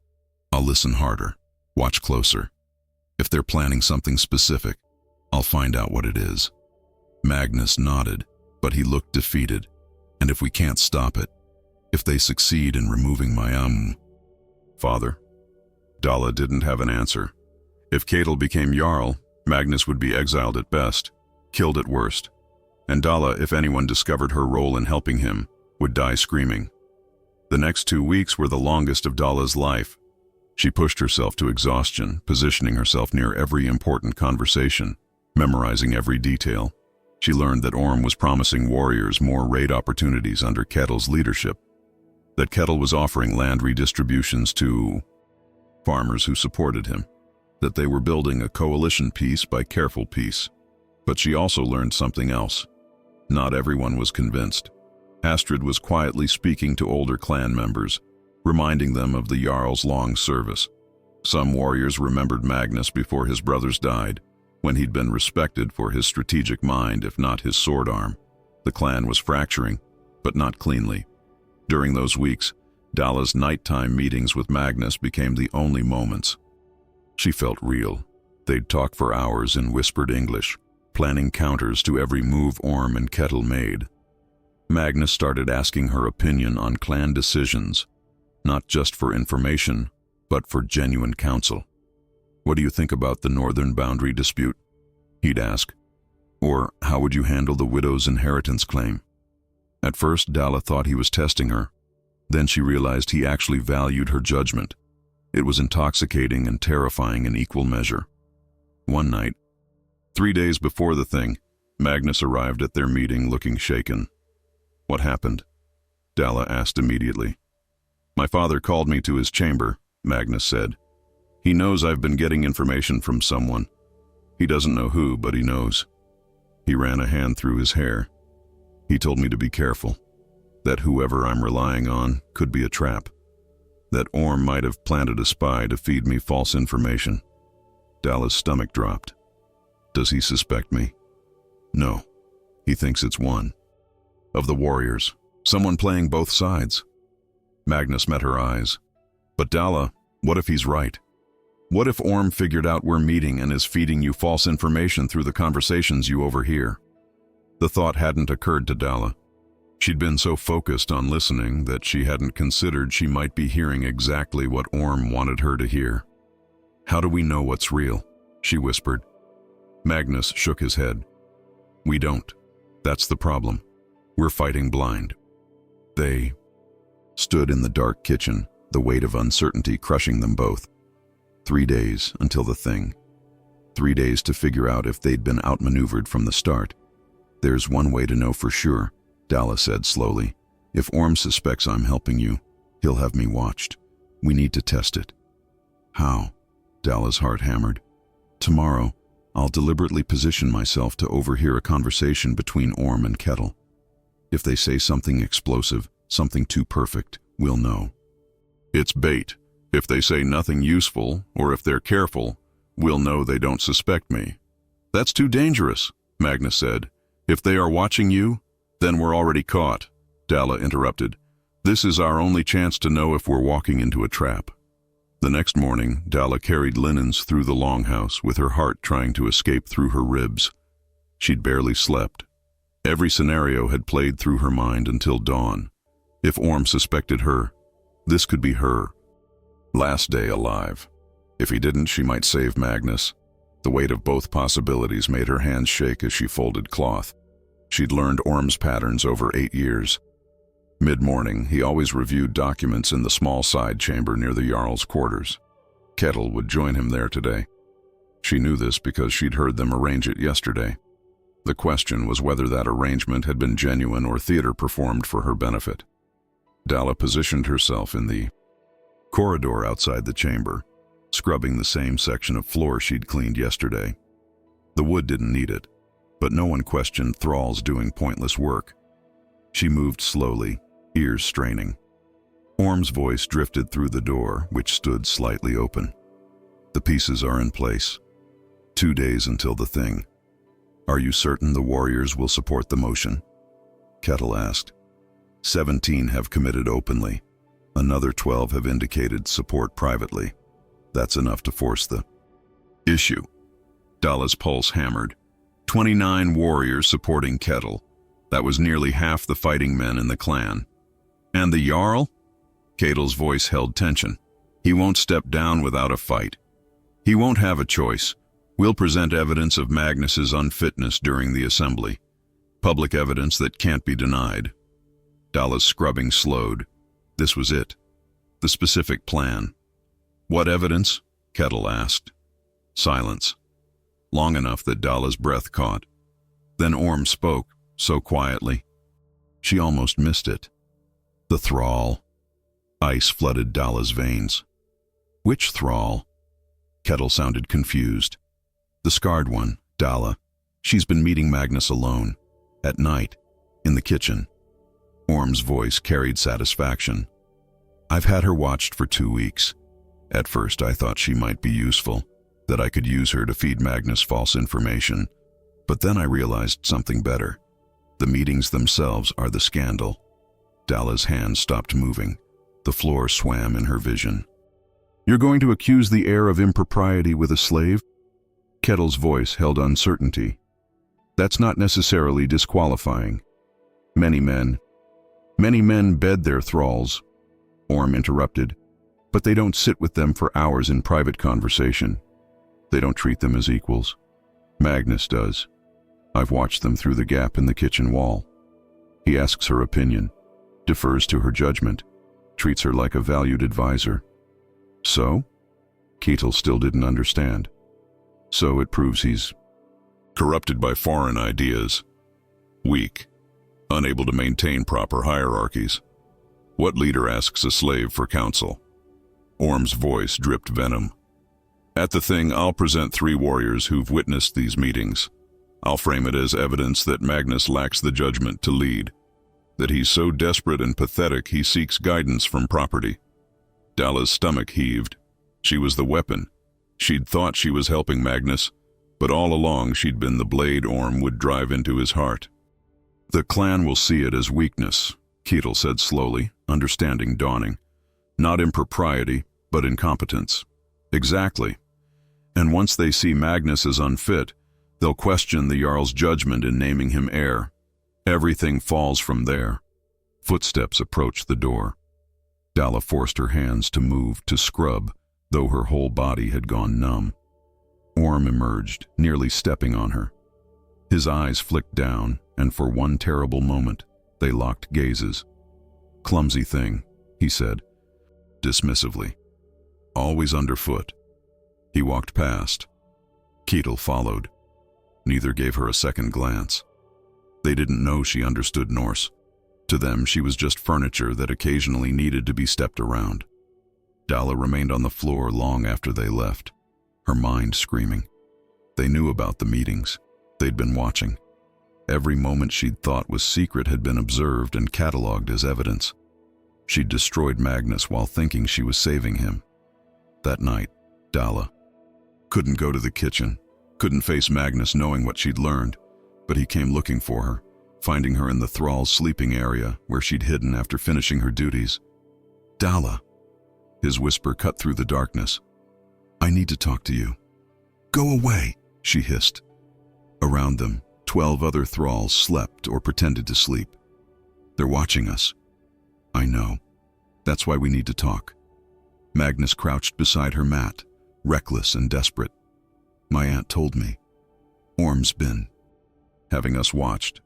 S1: I'll listen harder, watch closer. If they're planning something specific, I'll find out what it is. Magnus nodded, but he looked defeated. And if we can't stop it, if they succeed in removing my father? Dalla didn't have an answer. If Ketil became Jarl, Magnus would be exiled at best, killed at worst. And Dalla, if anyone discovered her role in helping him, would die screaming. The next 2 weeks were the longest of Dalla's life. She pushed herself to exhaustion, positioning herself near every important conversation, memorizing every detail. She learned that Orm was promising warriors more raid opportunities under Ketil's leadership, that Ketil was offering land redistributions to farmers who supported him, that they were building a coalition piece by careful piece. But she also learned something else. Not everyone was convinced. Astrid was quietly speaking to older clan members, reminding them of the Jarl's long service. Some warriors remembered Magnus before his brothers died, when he'd been respected for his strategic mind, if not his sword arm. The clan was fracturing, but not cleanly. During those weeks, Dalla's nighttime meetings with Magnus became the only moments. She felt real. They'd talk for hours in whispered English, planning counters to every move Orm and Ketil made. Magnus started asking her opinion on clan decisions, not just for information, but for genuine counsel. "What do you think about the northern boundary dispute?" he'd ask. Or, "How would you handle the widow's inheritance claim?" At first, Dalla thought he was testing her. Then she realized he actually valued her judgment. It was intoxicating and terrifying in equal measure. One night, 3 days before the thing, Magnus arrived at their meeting looking shaken. "What happened?" Dalla asked immediately. "My father called me to his chamber," Magnus said. "He knows I've been getting information from someone. He doesn't know who, but he knows." He ran a hand through his hair. "He told me to be careful, that whoever I'm relying on could be a trap, that Orm might have planted a spy to feed me false information." Dalla's stomach dropped. "Does he suspect me?" "No. He thinks it's one of the warriors, someone playing both sides." Magnus met her eyes. "But Dalla, what if he's right? What if Orm figured out we're meeting and is feeding you false information through the conversations you overhear?" The thought hadn't occurred to Dalla. She'd been so focused on listening that she hadn't considered she might be hearing exactly what Orm wanted her to hear. "How do we know what's real?" she whispered. Magnus shook his head. "We don't. That's the problem. We're fighting blind." They stood in the dark kitchen, the weight of uncertainty crushing them both. 3 days until the thing. 3 days to figure out if they'd been outmaneuvered from the start. "There's one way to know for sure," Dalla said slowly. "If Orm suspects I'm helping you, he'll have me watched. We need to test it." "How?" Dalla's heart hammered. "Tomorrow, I'll deliberately position myself to overhear a conversation between Orm and Kettle. If they say something explosive, something too perfect, we'll know. It's bait. If they say nothing useful, or if they're careful, we'll know they don't suspect me." "That's too dangerous," Magnus said. "If they are watching you, then we're already caught," Dalla interrupted. "This is our only chance to know if we're walking into a trap." The next morning, Dalla carried linens through the longhouse with her heart trying to escape through her ribs. She'd barely slept. Every scenario had played through her mind until dawn. If Orm suspected her, this could be her last day alive. If he didn't, she might save Magnus. The weight of both possibilities made her hands shake as she folded cloth. She'd learned Orm's patterns over 8 years. Mid-morning, he always reviewed documents in the small side chamber near the Jarl's quarters. Kettle would join him there today. She knew this because she'd heard them arrange it yesterday. The question was whether that arrangement had been genuine or theater performed for her benefit. Dalla positioned herself in the corridor outside the chamber, scrubbing the same section of floor she'd cleaned yesterday. The wood didn't need it, but no one questioned thralls doing pointless work. She moved slowly, ears straining. Orm's voice drifted through the door, which stood slightly open. "The pieces are in place. 2 days until the thing. Are you certain the warriors will support the motion?" Kettle asked. 17 have committed openly. Another 12 have indicated support privately. That's enough to force the issue. Dalla's pulse hammered. 29 warriors supporting Kettle. That was nearly half the fighting men in the clan. "And the Jarl?" Kettle's voice held tension. "He won't step down without a fight. He won't have a choice. We'll present evidence of Magnus's unfitness during the assembly. Public evidence that can't be denied." Dalla's scrubbing slowed. This was it. The specific plan. "What evidence?" Kettle asked. Silence. Long enough that Dalla's breath caught. Then Orm spoke, so quietly. She almost missed it. "The thrall." Ice flooded Dalla's veins. "Which thrall?" Kettle sounded confused. "The scarred one, Dalla. She's been meeting Magnus alone. At night. In the kitchen." Orm's voice carried satisfaction. "I've had her watched for 2 weeks. At first I thought she might be useful, that I could use her to feed Magnus false information. But then I realized something better. The meetings themselves are the scandal." Dalla's hand stopped moving. The floor swam in her vision. "You're going to accuse the heir of impropriety with a slave?" Kettle's voice held uncertainty. "That's not necessarily disqualifying. Many men bed their thralls. Orm interrupted. But they don't sit with them for hours in private conversation. They don't treat them as equals. Magnus does. I've watched them through the gap in the kitchen wall. He asks her opinion, defers to her judgment, treats her like a valued advisor. So? Ketel still didn't understand. So it proves he's corrupted by foreign ideas, weak, unable to maintain proper hierarchies. What leader asks a slave for counsel? Orm's voice dripped venom. At the thing, I'll present 3 warriors who've witnessed these meetings. I'll frame it as evidence that Magnus lacks the judgment to lead, that he's so desperate and pathetic he seeks guidance from property. Dalla's stomach heaved. She was the weapon. She'd thought she was helping Magnus, but all along she'd been the blade Orm would drive into his heart. The clan will see it as weakness, Ketel said slowly, understanding dawning. Not impropriety, but incompetence. Exactly. And once they see Magnus as unfit, they'll question the Jarl's judgment in naming him heir. Everything falls from there. Footsteps approached the door. Dalla forced her hands to move, to scrub, though her whole body had gone numb. Orm emerged, nearly stepping on her. His eyes flicked down, and for one terrible moment, they locked gazes. Clumsy thing, he said, dismissively. Always underfoot. He walked past. Ketel followed. Neither gave her a second glance. They didn't know she understood Norse. To them, she was just furniture that occasionally needed to be stepped around. Dalla remained on the floor long after they left, her mind screaming. They knew about the meetings. They'd been watching. Every moment she'd thought was secret had been observed and catalogued as evidence. She'd destroyed Magnus while thinking she was saving him. That night, Dalla couldn't go to the kitchen, couldn't face Magnus knowing what she'd learned, but he came looking for her, finding her in the thrall's sleeping area where she'd hidden after finishing her duties. Dalla, his whisper cut through the darkness. I need to talk to you. Go away, she hissed. Around them, 12 other thralls slept or pretended to sleep. They're watching us. I know. That's why we need to talk. Magnus crouched beside her mat, reckless and desperate. My aunt told me. Orm's been having us watched.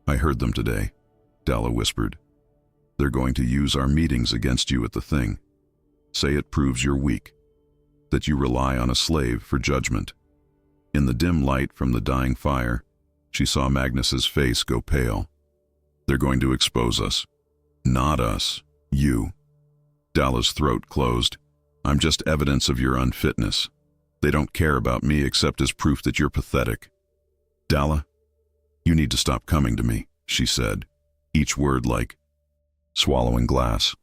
S1: I heard them today, Dalla whispered. They're going to use our meetings against you at the thing. Say it proves you're weak, that you rely on a slave for judgment. In the dim light from the dying fire, she saw Magnus's face go pale. They're going to expose us. Not us. You. Dalla's throat closed. I'm just evidence of your unfitness. They don't care about me except as proof that you're pathetic. Dalla, you need to stop coming to me, she said, each word like swallowing glass.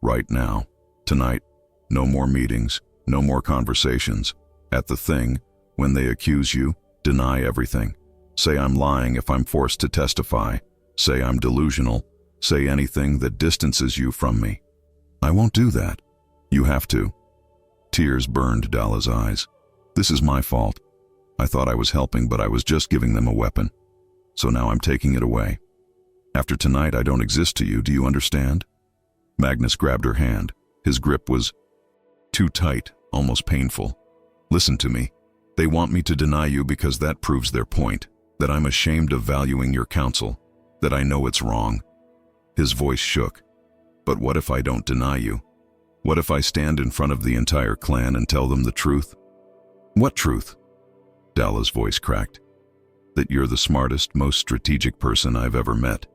S1: Right now, tonight, no more meetings, no more conversations. At the thing, when they accuse you, deny everything. Say I'm lying if I'm forced to testify. Say I'm delusional. Say anything that distances you from me. I won't do that. You have to. Tears burned Dalla's eyes. This is my fault. I thought I was helping, but I was just giving them a weapon. So now I'm taking it away. After tonight, I don't exist to you, do you understand? Magnus grabbed her hand. His grip was too tight, almost painful. Listen to me. They want me to deny you because that proves their point, that I'm ashamed of valuing your counsel, that I know it's wrong. His voice shook. But what if I don't deny you? What if I stand in front of the entire clan and tell them the truth? What truth? Dalla's voice cracked. That you're the smartest, most strategic person I've ever met.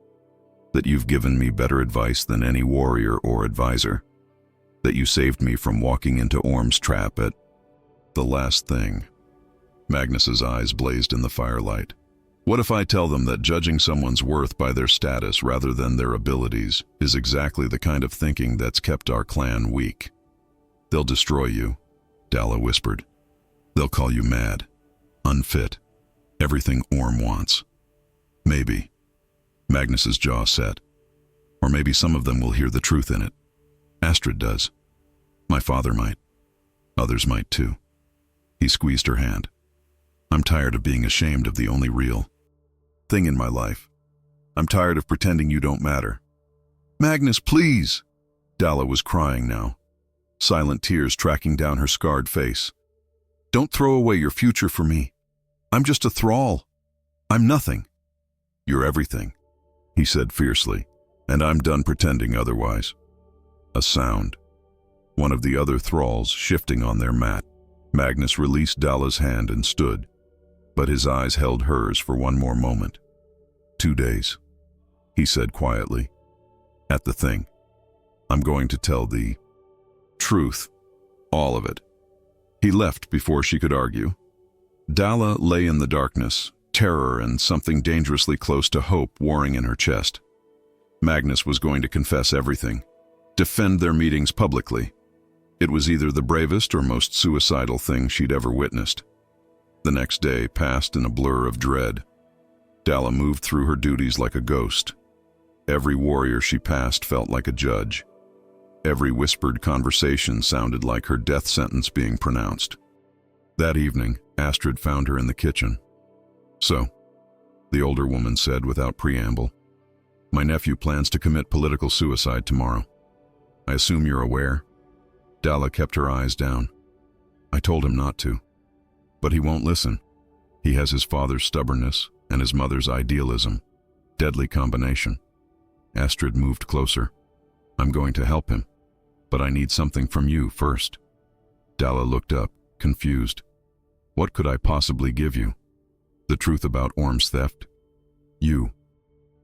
S1: That you've given me better advice than any warrior or advisor. That you saved me from walking into Orm's trap at the last thing. Magnus's eyes blazed in the firelight. What if I tell them that judging someone's worth by their status rather than their abilities is exactly the kind of thinking that's kept our clan weak? They'll destroy you, Dalla whispered. They'll call you mad, unfit, everything Orm wants. Maybe. Magnus's jaw set. Or maybe some of them will hear the truth in it. Astrid does. My father might. Others might too. He squeezed her hand. I'm tired of being ashamed of the only real thing in my life. I'm tired of pretending you don't matter. Magnus, please! Dalla was crying now, silent tears tracking down her scarred face. "Don't throw away your future for me. I'm just a thrall. I'm nothing." "You're everything," he said fiercely, "and I'm done pretending otherwise." A sound. One of the other thralls shifting on their mat. Magnus released Dalla's hand and stood, but his eyes held hers for one more moment. 2 days, he said quietly. "At the thing. I'm going to tell the truth, all of it." He left before she could argue. Dalla lay in the darkness, terror and something dangerously close to hope warring in her chest. Magnus was going to confess everything, defend their meetings publicly. It was either the bravest or most suicidal thing she'd ever witnessed. The next day passed in a blur of dread. Dalla moved through her duties like a ghost. Every warrior she passed felt like a judge. Every whispered conversation sounded like her death sentence being pronounced. That evening, Astrid found her in the kitchen. "So," the older woman said without preamble, "my nephew plans to commit political suicide tomorrow. I assume you're aware?" Dalla kept her eyes down. "I told him not to. But he won't listen. He has his father's stubbornness and his mother's idealism. Deadly combination." Astrid moved closer. "I'm going to help him, but I need something from you first." Dalla looked up, confused. "What could I possibly give you? The truth about Orm's theft?" "You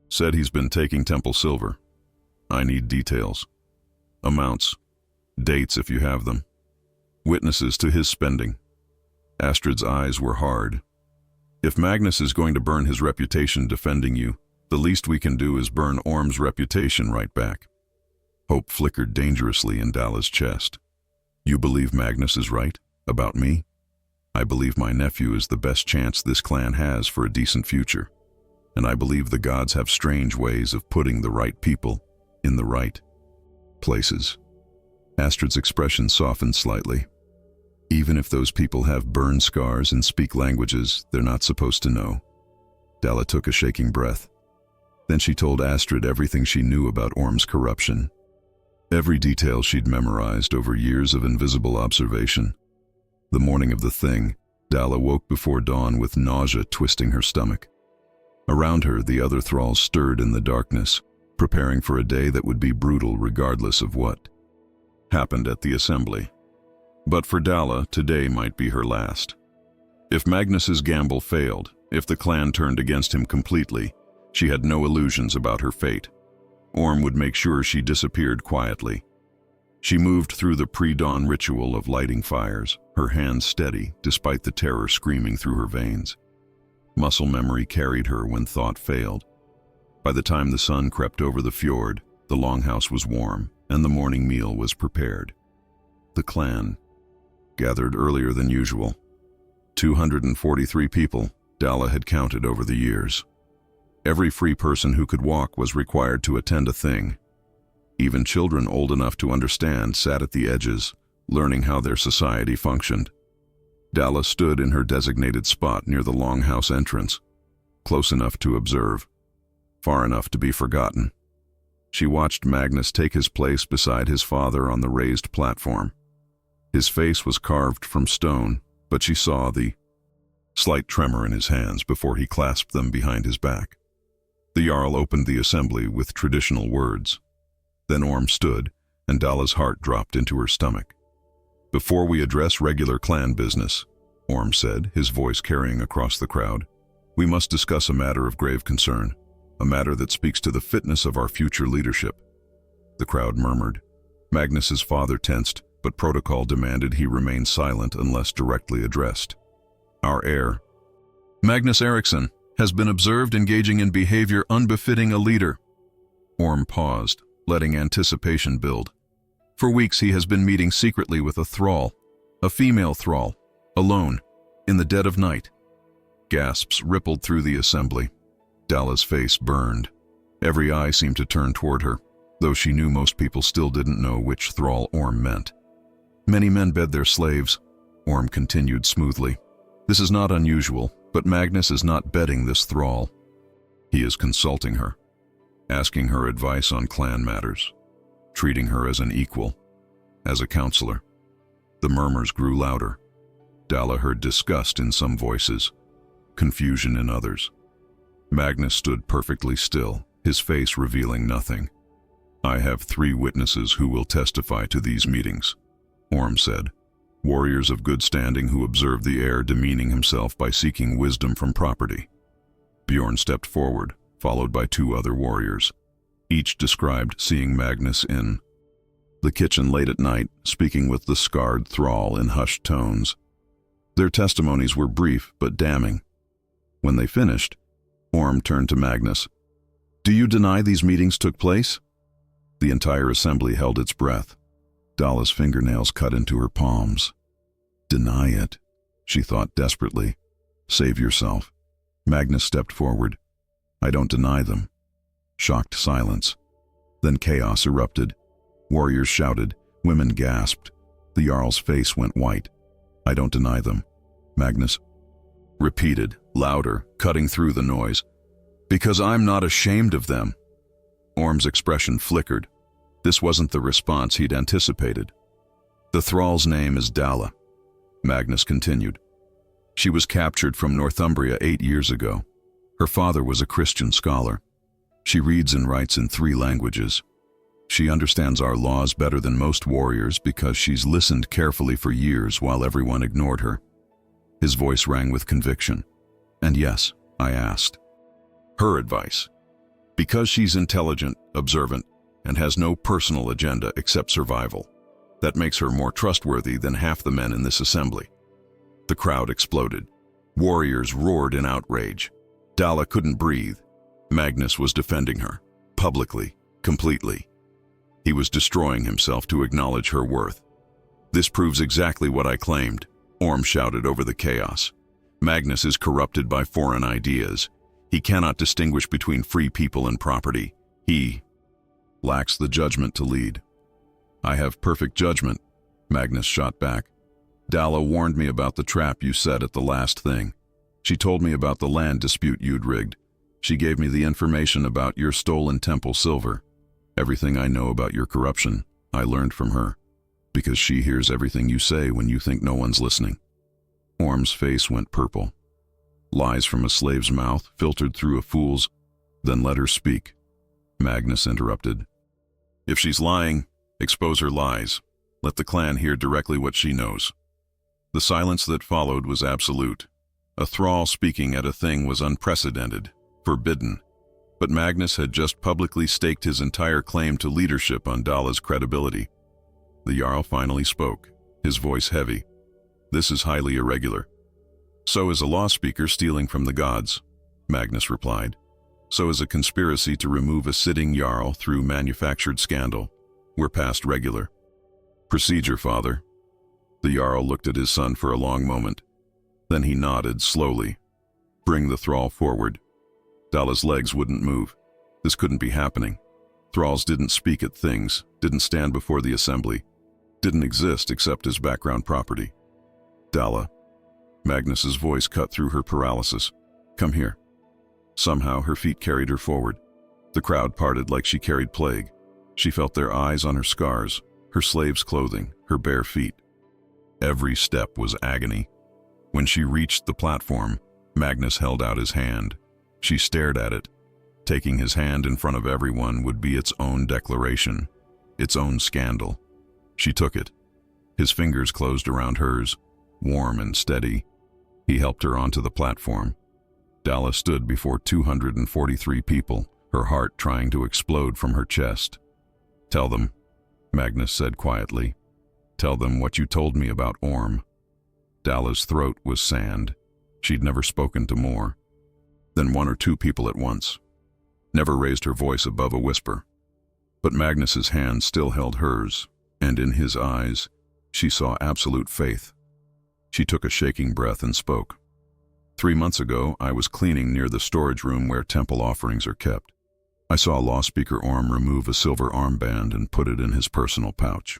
S1: said he's been taking temple silver. I need details. Amounts. Dates if you have them. Witnesses to his spending." Astrid's eyes were hard. "If Magnus is going to burn his reputation defending you, the least we can do is burn Orm's reputation right back." Hope flickered dangerously in Dalla's chest. "You believe Magnus is right? About me? I believe my nephew is the best chance this clan has for a decent future. And I believe the gods have strange ways of putting the right people in the right places." Astrid's expression softened slightly. "Even if those people have burn scars and speak languages they're not supposed to know." Dalla took a shaking breath. Then she told Astrid everything she knew about Orm's corruption. Every detail she'd memorized over years of invisible observation. The morning of the thing, Dalla woke before dawn with nausea twisting her stomach. Around her, the other thralls stirred in the darkness, preparing for a day that would be brutal regardless of what happened at the assembly. But for Dalla, today might be her last. If Magnus's gamble failed, if the clan turned against him completely, she had no illusions about her fate. Orm would make sure she disappeared quietly. She moved through the pre-dawn ritual of lighting fires, her hands steady despite the terror screaming through her veins. Muscle memory carried her when thought failed. By the time the sun crept over the fjord, the longhouse was warm and the morning meal was prepared. The clan gathered earlier than usual. 243 people, Dalla had counted over the years. Every free person who could walk was required to attend a thing. Even children old enough to understand sat at the edges, learning how their society functioned. Dalla stood in her designated spot near the longhouse entrance, close enough to observe, far enough to be forgotten. She watched Magnus take his place beside his father on the raised platform. His face was carved from stone, but she saw the slight tremor in his hands before he clasped them behind his back. The Jarl opened the assembly with traditional words. Then Orm stood, and Dalla's heart dropped into her stomach. "Before we address regular clan business," Orm said, his voice carrying across the crowd, "we must discuss a matter of grave concern, a matter that speaks to the fitness of our future leadership." The crowd murmured. Magnus's father tensed, but protocol demanded he remain silent unless directly addressed. "Our heir, Magnus Eriksson, has been observed engaging in behavior unbefitting a leader." Orm paused, letting anticipation build. "For weeks he has been meeting secretly with a thrall, a female thrall, alone, in the dead of night." Gasps rippled through the assembly. Dalla's face burned. Every eye seemed to turn toward her, though she knew most people still didn't know which thrall Orm meant. "Many men bed their slaves," Orm continued smoothly. "This is not unusual, but Magnus is not bedding this thrall. He is consulting her, asking her advice on clan matters. treating her as an equal, as a counselor. The murmurs grew louder. Dalla heard disgust in some voices, confusion in others. Magnus stood perfectly still, his face revealing nothing. "I have 3 witnesses who will testify to these meetings," Orm said. "Warriors of good standing who observed the heir demeaning himself by seeking wisdom from property." Bjorn stepped forward, followed by 2 other warriors. Each described seeing Magnus in the kitchen late at night, speaking with the scarred thrall in hushed tones. Their testimonies were brief but damning. When they finished, Orm turned to Magnus. "Do you deny these meetings took place?" The entire assembly held its breath. Dalla's fingernails cut into her palms. "Deny it," she thought desperately. "Save yourself." Magnus stepped forward. "I don't deny them." Shocked silence. Then chaos erupted. Warriors shouted, women gasped. The Jarl's face went white. "I don't deny them," Magnus repeated, louder, cutting through the noise. "Because I'm not ashamed of them." Orm's expression flickered. This wasn't the response he'd anticipated. "The thrall's name is Dalla," Magnus continued. "She was captured from Northumbria 8 years ago. Her father was a Christian scholar. She reads and writes in 3 languages. She understands our laws better than most warriors because she's listened carefully for years while everyone ignored her." His voice rang with conviction. "And yes," I asked. "Her advice. Because she's intelligent, observant, and has no personal agenda except survival. That makes her more trustworthy than half the men in this assembly." The crowd exploded. Warriors roared in outrage. Dalla couldn't breathe. Magnus was defending her, publicly, completely. He was destroying himself to acknowledge her worth. "This proves exactly what I claimed," Orm shouted over the chaos. "Magnus is corrupted by foreign ideas. He cannot distinguish between free people and property. He lacks the judgment to lead." "I have perfect judgment," Magnus shot back. "Dalla warned me about the trap you set at the last thing. She told me about the land dispute you'd rigged. She gave me the information about your stolen temple silver. Everything I know about your corruption, I learned from her, because she hears everything you say when you think no one's listening." Orm's face went purple. Lies from a slave's mouth filtered through a fool's. "Then let her speak," Magnus interrupted. "If she's lying, expose her lies. Let the clan hear directly what she knows." The silence that followed was absolute. A thrall speaking at a thing was unprecedented, forbidden. But Magnus had just publicly staked his entire claim to leadership on Dalla's credibility. The Jarl finally spoke, his voice heavy. "This is highly irregular." "So is a law speaker stealing from the gods," Magnus replied. "So is a conspiracy to remove a sitting Jarl through manufactured scandal. We're past regular." "Procedure, father." The Jarl looked at his son for a long moment. Then he nodded slowly. "Bring the thrall forward." Dalla's legs wouldn't move. This couldn't be happening. Thralls didn't speak at things, didn't stand before the assembly, didn't exist except as background property. "Dalla." Magnus's voice cut through her paralysis. "Come here." Somehow her feet carried her forward. The crowd parted like she carried plague. She felt their eyes on her scars, her slave's clothing, her bare feet. Every step was agony. When she reached the platform, Magnus held out his hand. She stared at it. Taking his hand in front of everyone would be its own declaration, its own scandal. She took it. His fingers closed around hers, warm and steady. He helped her onto the platform. Dalla stood before 243 people, her heart trying to explode from her chest. "Tell them," Magnus said quietly. "Tell them what you told me about Orm." Dalla's throat was sand. She'd never spoken to more. Then 1 or 2 people at once. Never raised her voice above a whisper. But Magnus's hand still held hers, and in his eyes, she saw absolute faith. She took a shaking breath and spoke. 3 months ago, I was cleaning near the storage room where temple offerings are kept. I saw law speaker Orm remove a silver armband and put it in his personal pouch.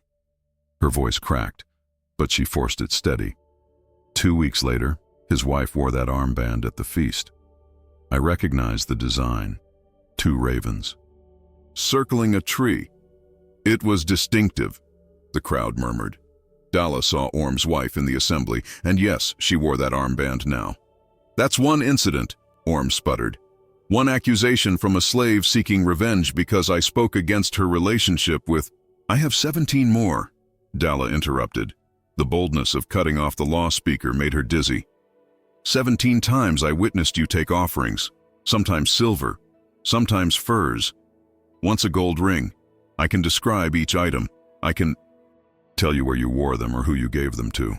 S1: Her voice cracked, but she forced it steady. 2 weeks later, his wife wore that armband at the feast. I recognized the design. 2 ravens. Circling a tree. It was distinctive, the crowd murmured. Dalla saw Orm's wife in the assembly, and yes, she wore that armband now. That's one incident, Orm sputtered. One accusation from a slave seeking revenge because I spoke against her relationship with— I have 17 more, Dalla interrupted. The boldness of cutting off the law speaker made her dizzy. 17 times I witnessed you take offerings, sometimes silver, sometimes furs, once a gold ring. I can describe each item. I can tell you where you wore them or who you gave them to.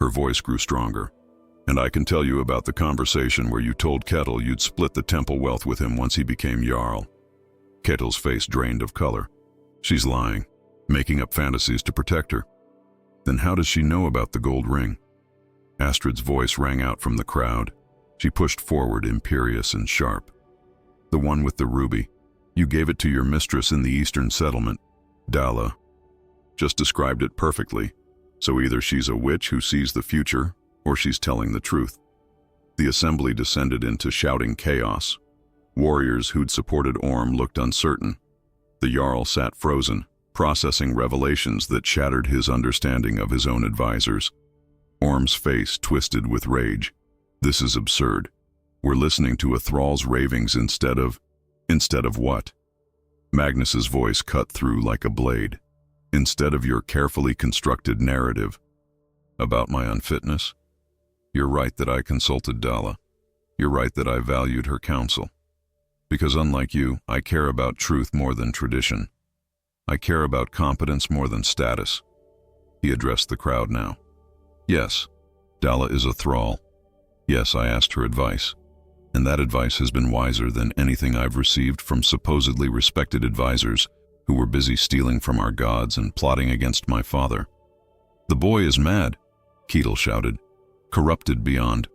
S1: Her voice grew stronger. And I can tell you about the conversation where you told Kettle you'd split the temple wealth with him once he became Jarl. Kettle's face drained of color. She's lying, making up fantasies to protect her. Then how does she know about the gold ring? Astrid's voice rang out from the crowd. She pushed forward, imperious and sharp. The one with the ruby. You gave it to your mistress in the eastern settlement. Dalla just described it perfectly. So either she's a witch who sees the future, or she's telling the truth. The assembly descended into shouting chaos. Warriors who'd supported Orm looked uncertain. The Jarl sat frozen, processing revelations that shattered his understanding of his own advisors. Orm's face twisted with rage. This is absurd. We're listening to a thrall's ravings instead of what? Magnus's voice cut through like a blade. Instead of your carefully constructed narrative. About my unfitness? You're right that I consulted Dalla. You're right that I valued her counsel. Because unlike you, I care about truth more than tradition. I care about competence more than status. He addressed the crowd now. Yes, Dalla is a thrall. Yes, I asked her advice. And that advice has been wiser than anything I've received from supposedly respected advisors who were busy stealing from our gods and plotting against my father. The boy is mad, Kettle shouted, corrupted beyond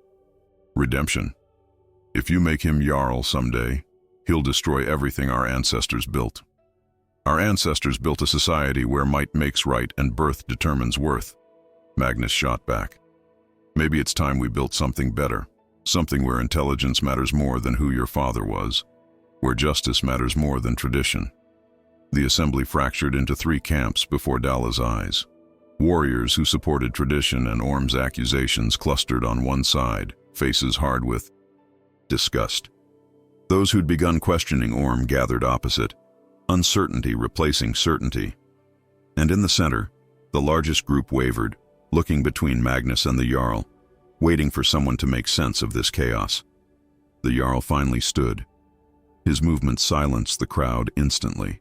S1: redemption. If you make him Jarl someday, he'll destroy everything our ancestors built. Our ancestors built a society where might makes right and birth determines worth. Magnus shot back. Maybe it's time we built something better, something where intelligence matters more than who your father was, where justice matters more than tradition. The assembly fractured into 3 camps before Dalla's eyes. Warriors who supported tradition and Orm's accusations clustered on one side, faces hard with disgust. Those who'd begun questioning Orm gathered opposite, uncertainty replacing certainty. And in the center, the largest group wavered, looking between Magnus and the Jarl, waiting for someone to make sense of this chaos. The Jarl finally stood. His movement silenced the crowd instantly.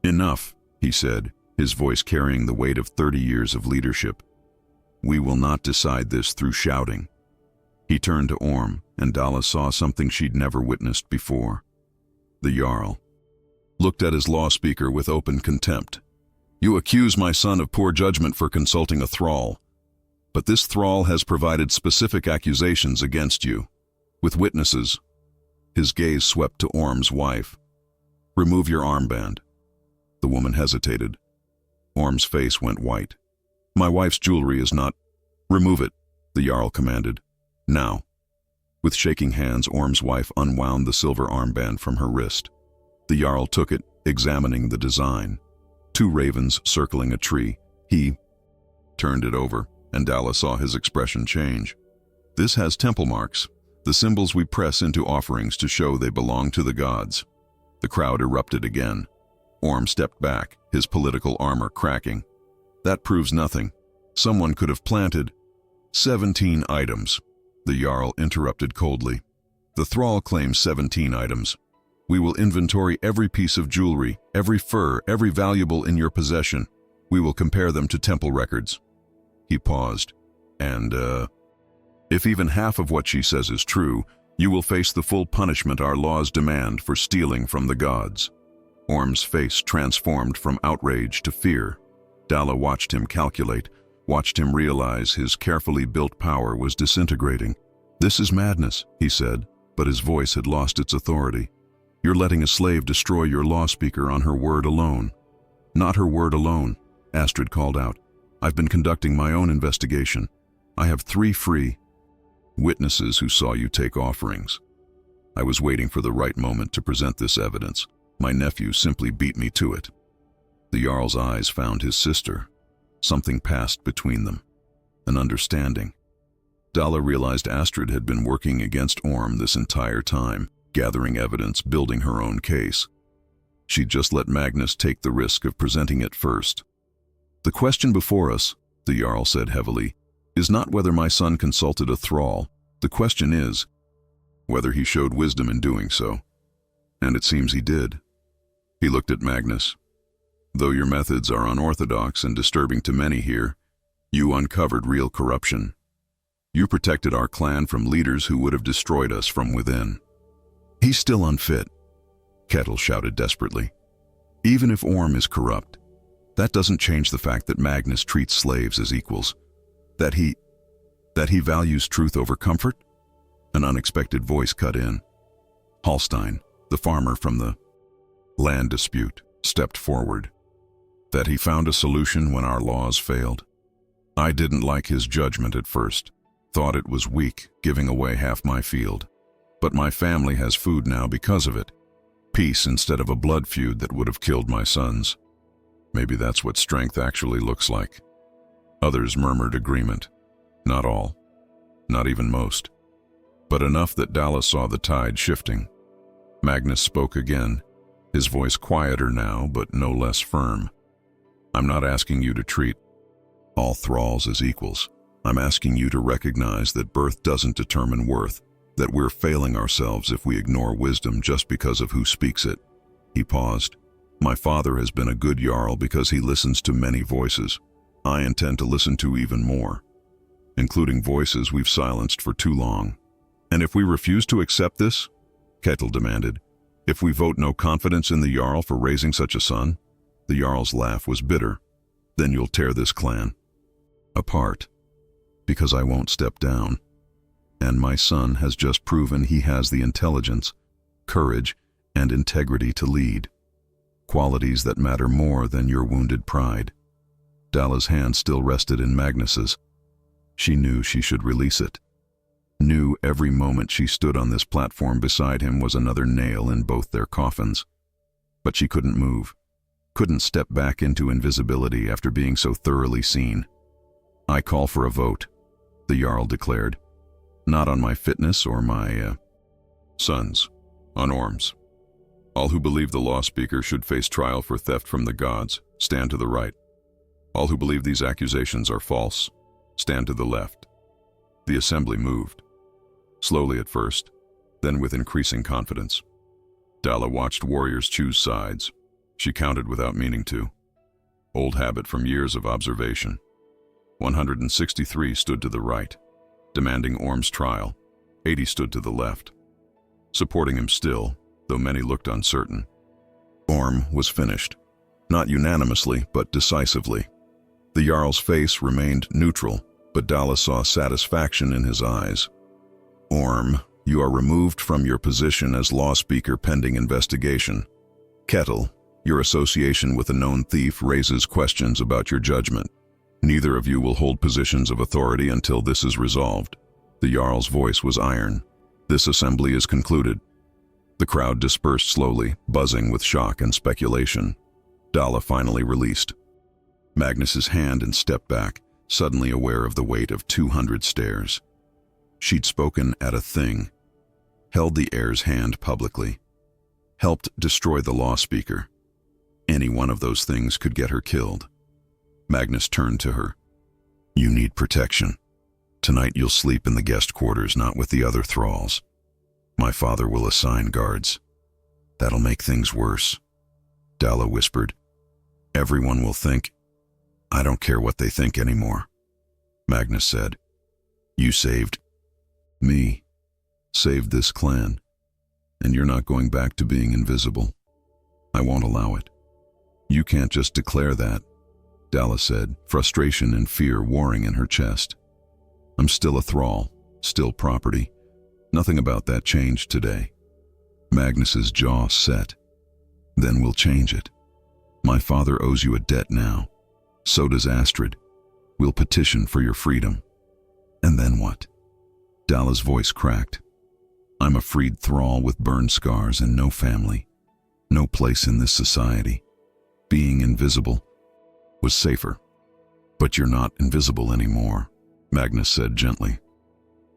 S1: Enough, he said, his voice carrying the weight of 30 years of leadership. We will not decide this through shouting. He turned to Orm, and Dalla saw something she'd never witnessed before. The Jarl looked at his law speaker with open contempt. You accuse my son of poor judgment for consulting a thrall. But this thrall has provided specific accusations against you, with witnesses. His gaze swept to Orm's wife. Remove your armband. The woman hesitated. Orm's face went white. My wife's jewelry is not— Remove it, the Jarl commanded. Now. With shaking hands, Orm's wife unwound the silver armband from her wrist. The Jarl took it, examining the design. 2 ravens circling a tree. He turned it over, and Dalla saw his expression change. This has temple marks, the symbols we press into offerings to show they belong to the gods. The crowd erupted again. Orm stepped back, his political armor cracking. That proves nothing. Someone could have planted 17 items. The Jarl interrupted coldly. The thrall claims 17 items. We will inventory every piece of jewelry, every fur, every valuable in your possession. We will compare them to temple records. He paused. And, if even half of what she says is true, you will face the full punishment our laws demand for stealing from the gods. Orm's face transformed from outrage to fear. Dalla watched him calculate, watched him realize his carefully built power was disintegrating. This is madness, he said, but his voice had lost its authority. You're letting a slave destroy your law speaker on her word alone. Not her word alone, Astrid called out. I've been conducting my own investigation. I have 3 free witnesses who saw you take offerings. I was waiting for the right moment to present this evidence. My nephew simply beat me to it. The The Jarl's eyes found his sister. Something passed between them. An understanding. Dalla realized Astrid had been working against Orm this entire time, gathering evidence, building her own case. She'd just let Magnus take the risk of presenting it first. "The question before us," the Jarl said heavily, "is not whether my son consulted a thrall. The question is whether he showed wisdom in doing so. And it seems he did." He looked at Magnus. "Though your methods are unorthodox and disturbing to many here, you uncovered real corruption. You protected our clan from leaders who would have destroyed us from within." "He's still unfit," Kettle shouted desperately. "Even if Orm is corrupt, that doesn't change the fact that Magnus treats slaves as equals. That he values truth over comfort?" An unexpected voice cut in. Hallstein, the farmer from the land dispute, stepped forward. "That he found a solution when our laws failed. I didn't like his judgment at first. Thought it was weak, giving away half my field. But my family has food now because of it. Peace instead of a blood feud that would have killed my sons. Maybe that's what strength actually looks like." Others murmured agreement. Not all. Not even most. But enough that Dalla saw the tide shifting. Magnus spoke again, his voice quieter now, but no less firm. "I'm not asking you to treat all thralls as equals. I'm asking you to recognize that birth doesn't determine worth, that we're failing ourselves if we ignore wisdom just because of who speaks it." He paused. "My father has been a good Jarl because he listens to many voices. I intend to listen to even more, including voices we've silenced for too long. And if we refuse to accept this," Kettle demanded, "if we vote no confidence in the Jarl for raising such a son," the Jarl's laugh was bitter, "then you'll tear this clan apart. Because I won't step down. And my son has just proven he has the intelligence, courage, and integrity to lead. Qualities that matter more than your wounded pride." Dalla's hand still rested in Magnus's. She knew she should release it. Knew every moment she stood on this platform beside him was another nail in both their coffins. But she couldn't move. Couldn't step back into invisibility after being so thoroughly seen. "I call for a vote," the Jarl declared. "Not on my fitness or my sons, on Orm's. All who believe the law speaker should face trial for theft from the gods, stand to the right. All who believe these accusations are false, stand to the left." The assembly moved. Slowly at first, then with increasing confidence. Dalla watched warriors choose sides. She counted without meaning to. Old habit from years of observation. 163 stood to the right, demanding Orm's trial. 80 stood to the left, supporting him still, though many looked uncertain. Orm was finished. Not unanimously, but decisively. The Jarl's face remained neutral, but Dalla saw satisfaction in his eyes. "Orm, you are removed from your position as law speaker pending investigation. Kettle, your association with a known thief raises questions about your judgment. Neither of you will hold positions of authority until this is resolved." The Jarl's voice was iron. "This assembly is concluded." The crowd dispersed slowly, buzzing with shock and speculation. Dalla finally released Magnus's hand and stepped back, suddenly aware of the weight of 200 stares. She'd spoken at a thing, held the heir's hand publicly, helped destroy the law speaker. Any one of those things could get her killed. Magnus turned to her. "You need protection. Tonight you'll sleep in the guest quarters, not with the other thralls. My father will assign guards. That'll make things worse." Dalla whispered. "Everyone will think—" "I don't care what they think anymore," Magnus said. "You saved me, saved this clan, and you're not going back to being invisible. I won't allow it." "You can't just declare that," Dalla said, frustration and fear warring in her chest. "I'm still a thrall, still property. Nothing about that changed today." Magnus's jaw set. "Then we'll change it. My father owes you a debt now. So does Astrid. We'll petition for your freedom." "And then what?" Dalla's voice cracked. "I'm a freed thrall with burn scars and no family. No place in this society. Being invisible was safer. But you're not invisible anymore, Magnus said gently.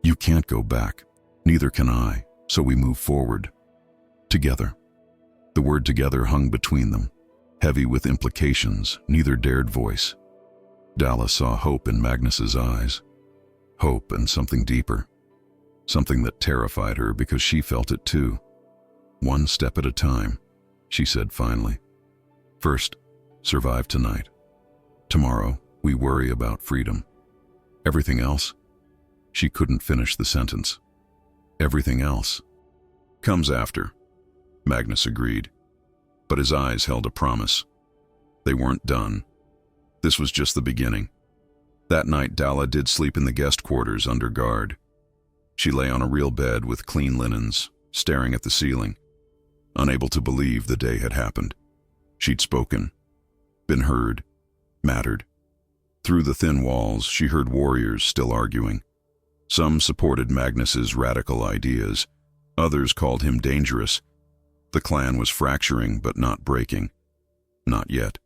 S1: You can't go back. Neither can I, so we move forward. Together. The word together hung between them, heavy with implications neither dared voice. Dalla saw hope in Magnus's eyes. Hope and something deeper. Something that terrified her because she felt it too. One step at a time, she said finally. First, survive tonight. Tomorrow, we worry about freedom. Everything else? She couldn't finish the sentence. Everything else comes after, Magnus agreed. But his eyes held a promise. They weren't done. This was just the beginning. That night, Dalla did sleep in the guest quarters under guard. She lay on a real bed with clean linens, staring at the ceiling, unable to believe the day had happened. She'd spoken, been heard, mattered. Through the thin walls, she heard warriors still arguing. Some supported Magnus's radical ideas. Others called him dangerous. The clan was fracturing but not breaking. Not yet.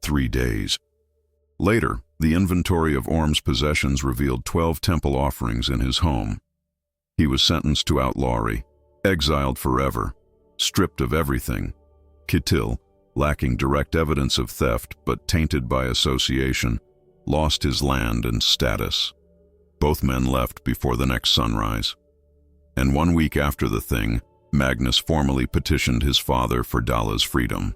S1: 3 days. Later, the inventory of Orm's possessions revealed 12 temple offerings in his home. He was sentenced to outlawry, exiled forever, stripped of everything. Kittil, lacking direct evidence of theft but tainted by association, lost his land and status. Both men left before the next sunrise. And 1 week after the thing, Magnus formally petitioned his father for Dalla's freedom.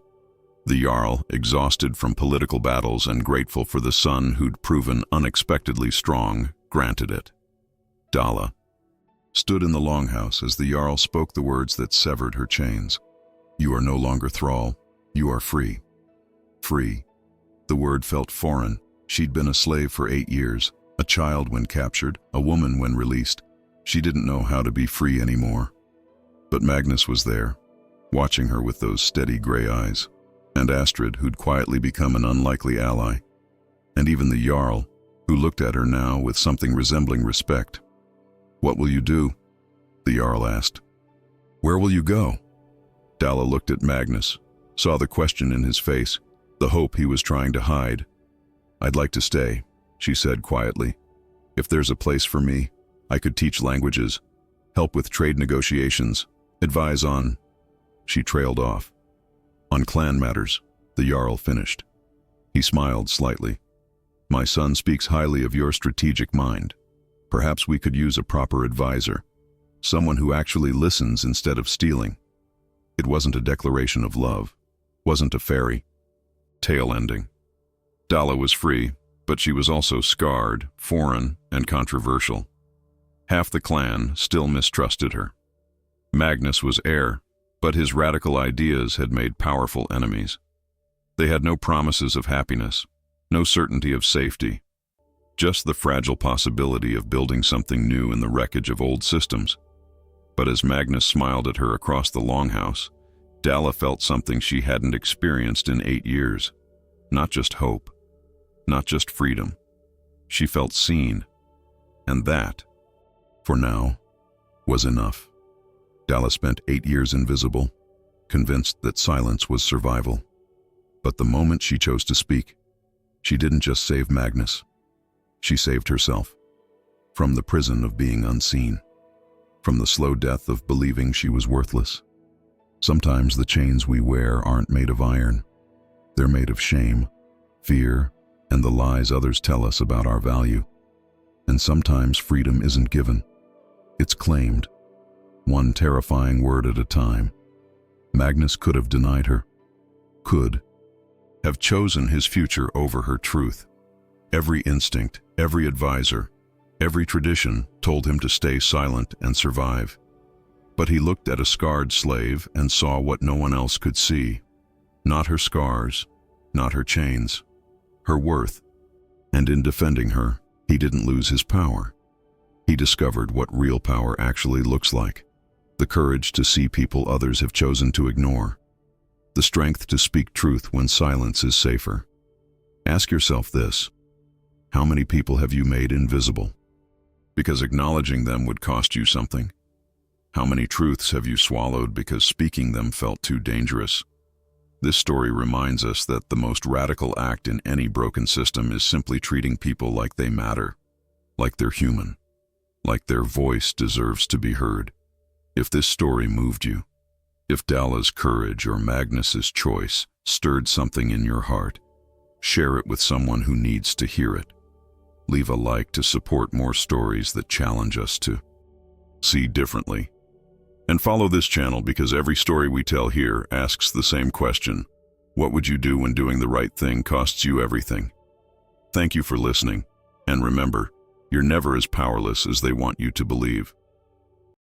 S1: The Jarl, exhausted from political battles and grateful for the son who'd proven unexpectedly strong, granted it. Dalla stood in the longhouse as the Jarl spoke the words that severed her chains. You are no longer thrall, you are free. Free. The word felt foreign. She'd been a slave for 8 years, a child when captured, a woman when released. She didn't know how to be free anymore. But Magnus was there, watching her with those steady gray eyes, and Astrid, who'd quietly become an unlikely ally, and even the Jarl, who looked at her now with something resembling respect. What will you do? The Jarl asked. Where will you go? Dalla looked at Magnus, saw the question in his face, the hope he was trying to hide. I'd like to stay, she said quietly. If there's a place for me, I could teach languages, help with trade negotiations, advise on... She trailed off. On clan matters, the Jarl finished. He smiled slightly. My son speaks highly of your strategic mind. Perhaps we could use a proper advisor, someone who actually listens instead of stealing. It wasn't a declaration of love, wasn't a fairy. Tale ending. Dalla was free, but she was also scarred, foreign, and controversial. Half the clan still mistrusted her. Magnus was heir, but his radical ideas had made powerful enemies. They had no promises of happiness, no certainty of safety, just the fragile possibility of building something new in the wreckage of old systems. But as Magnus smiled at her across the longhouse, Dalla felt something she hadn't experienced in 8 years. Not just hope, not just freedom. She felt seen, and that, for now, was enough. Dalla spent 8 years invisible, convinced that silence was survival. But the moment she chose to speak, she didn't just save Magnus. She saved herself. From the prison of being unseen. From the slow death of believing she was worthless. Sometimes the chains we wear aren't made of iron. They're made of shame, fear, and the lies others tell us about our value. And sometimes freedom isn't given. It's claimed. One terrifying word at a time. Magnus could have denied her. Could have chosen his future over her truth. Every instinct, every advisor, every tradition told him to stay silent and survive. But he looked at a scarred slave and saw what no one else could see. Not her scars, not her chains, her worth. And in defending her, he didn't lose his power. He discovered what real power actually looks like. The courage to see people others have chosen to ignore. The strength to speak truth when silence is safer. Ask yourself this: how many people have you made invisible? Because acknowledging them would cost you something. How many truths have you swallowed because speaking them felt too dangerous? This story reminds us that the most radical act in any broken system is simply treating people like they matter, like they're human, like their voice deserves to be heard. If this story moved you, if Dalla's courage or Magnus's choice stirred something in your heart, share it with someone who needs to hear it. Leave a like to support more stories that challenge us to see differently. And follow this channel because every story we tell here asks the same question. What would you do when doing the right thing costs you everything? Thank you for listening. And remember, you're never as powerless as they want you to believe.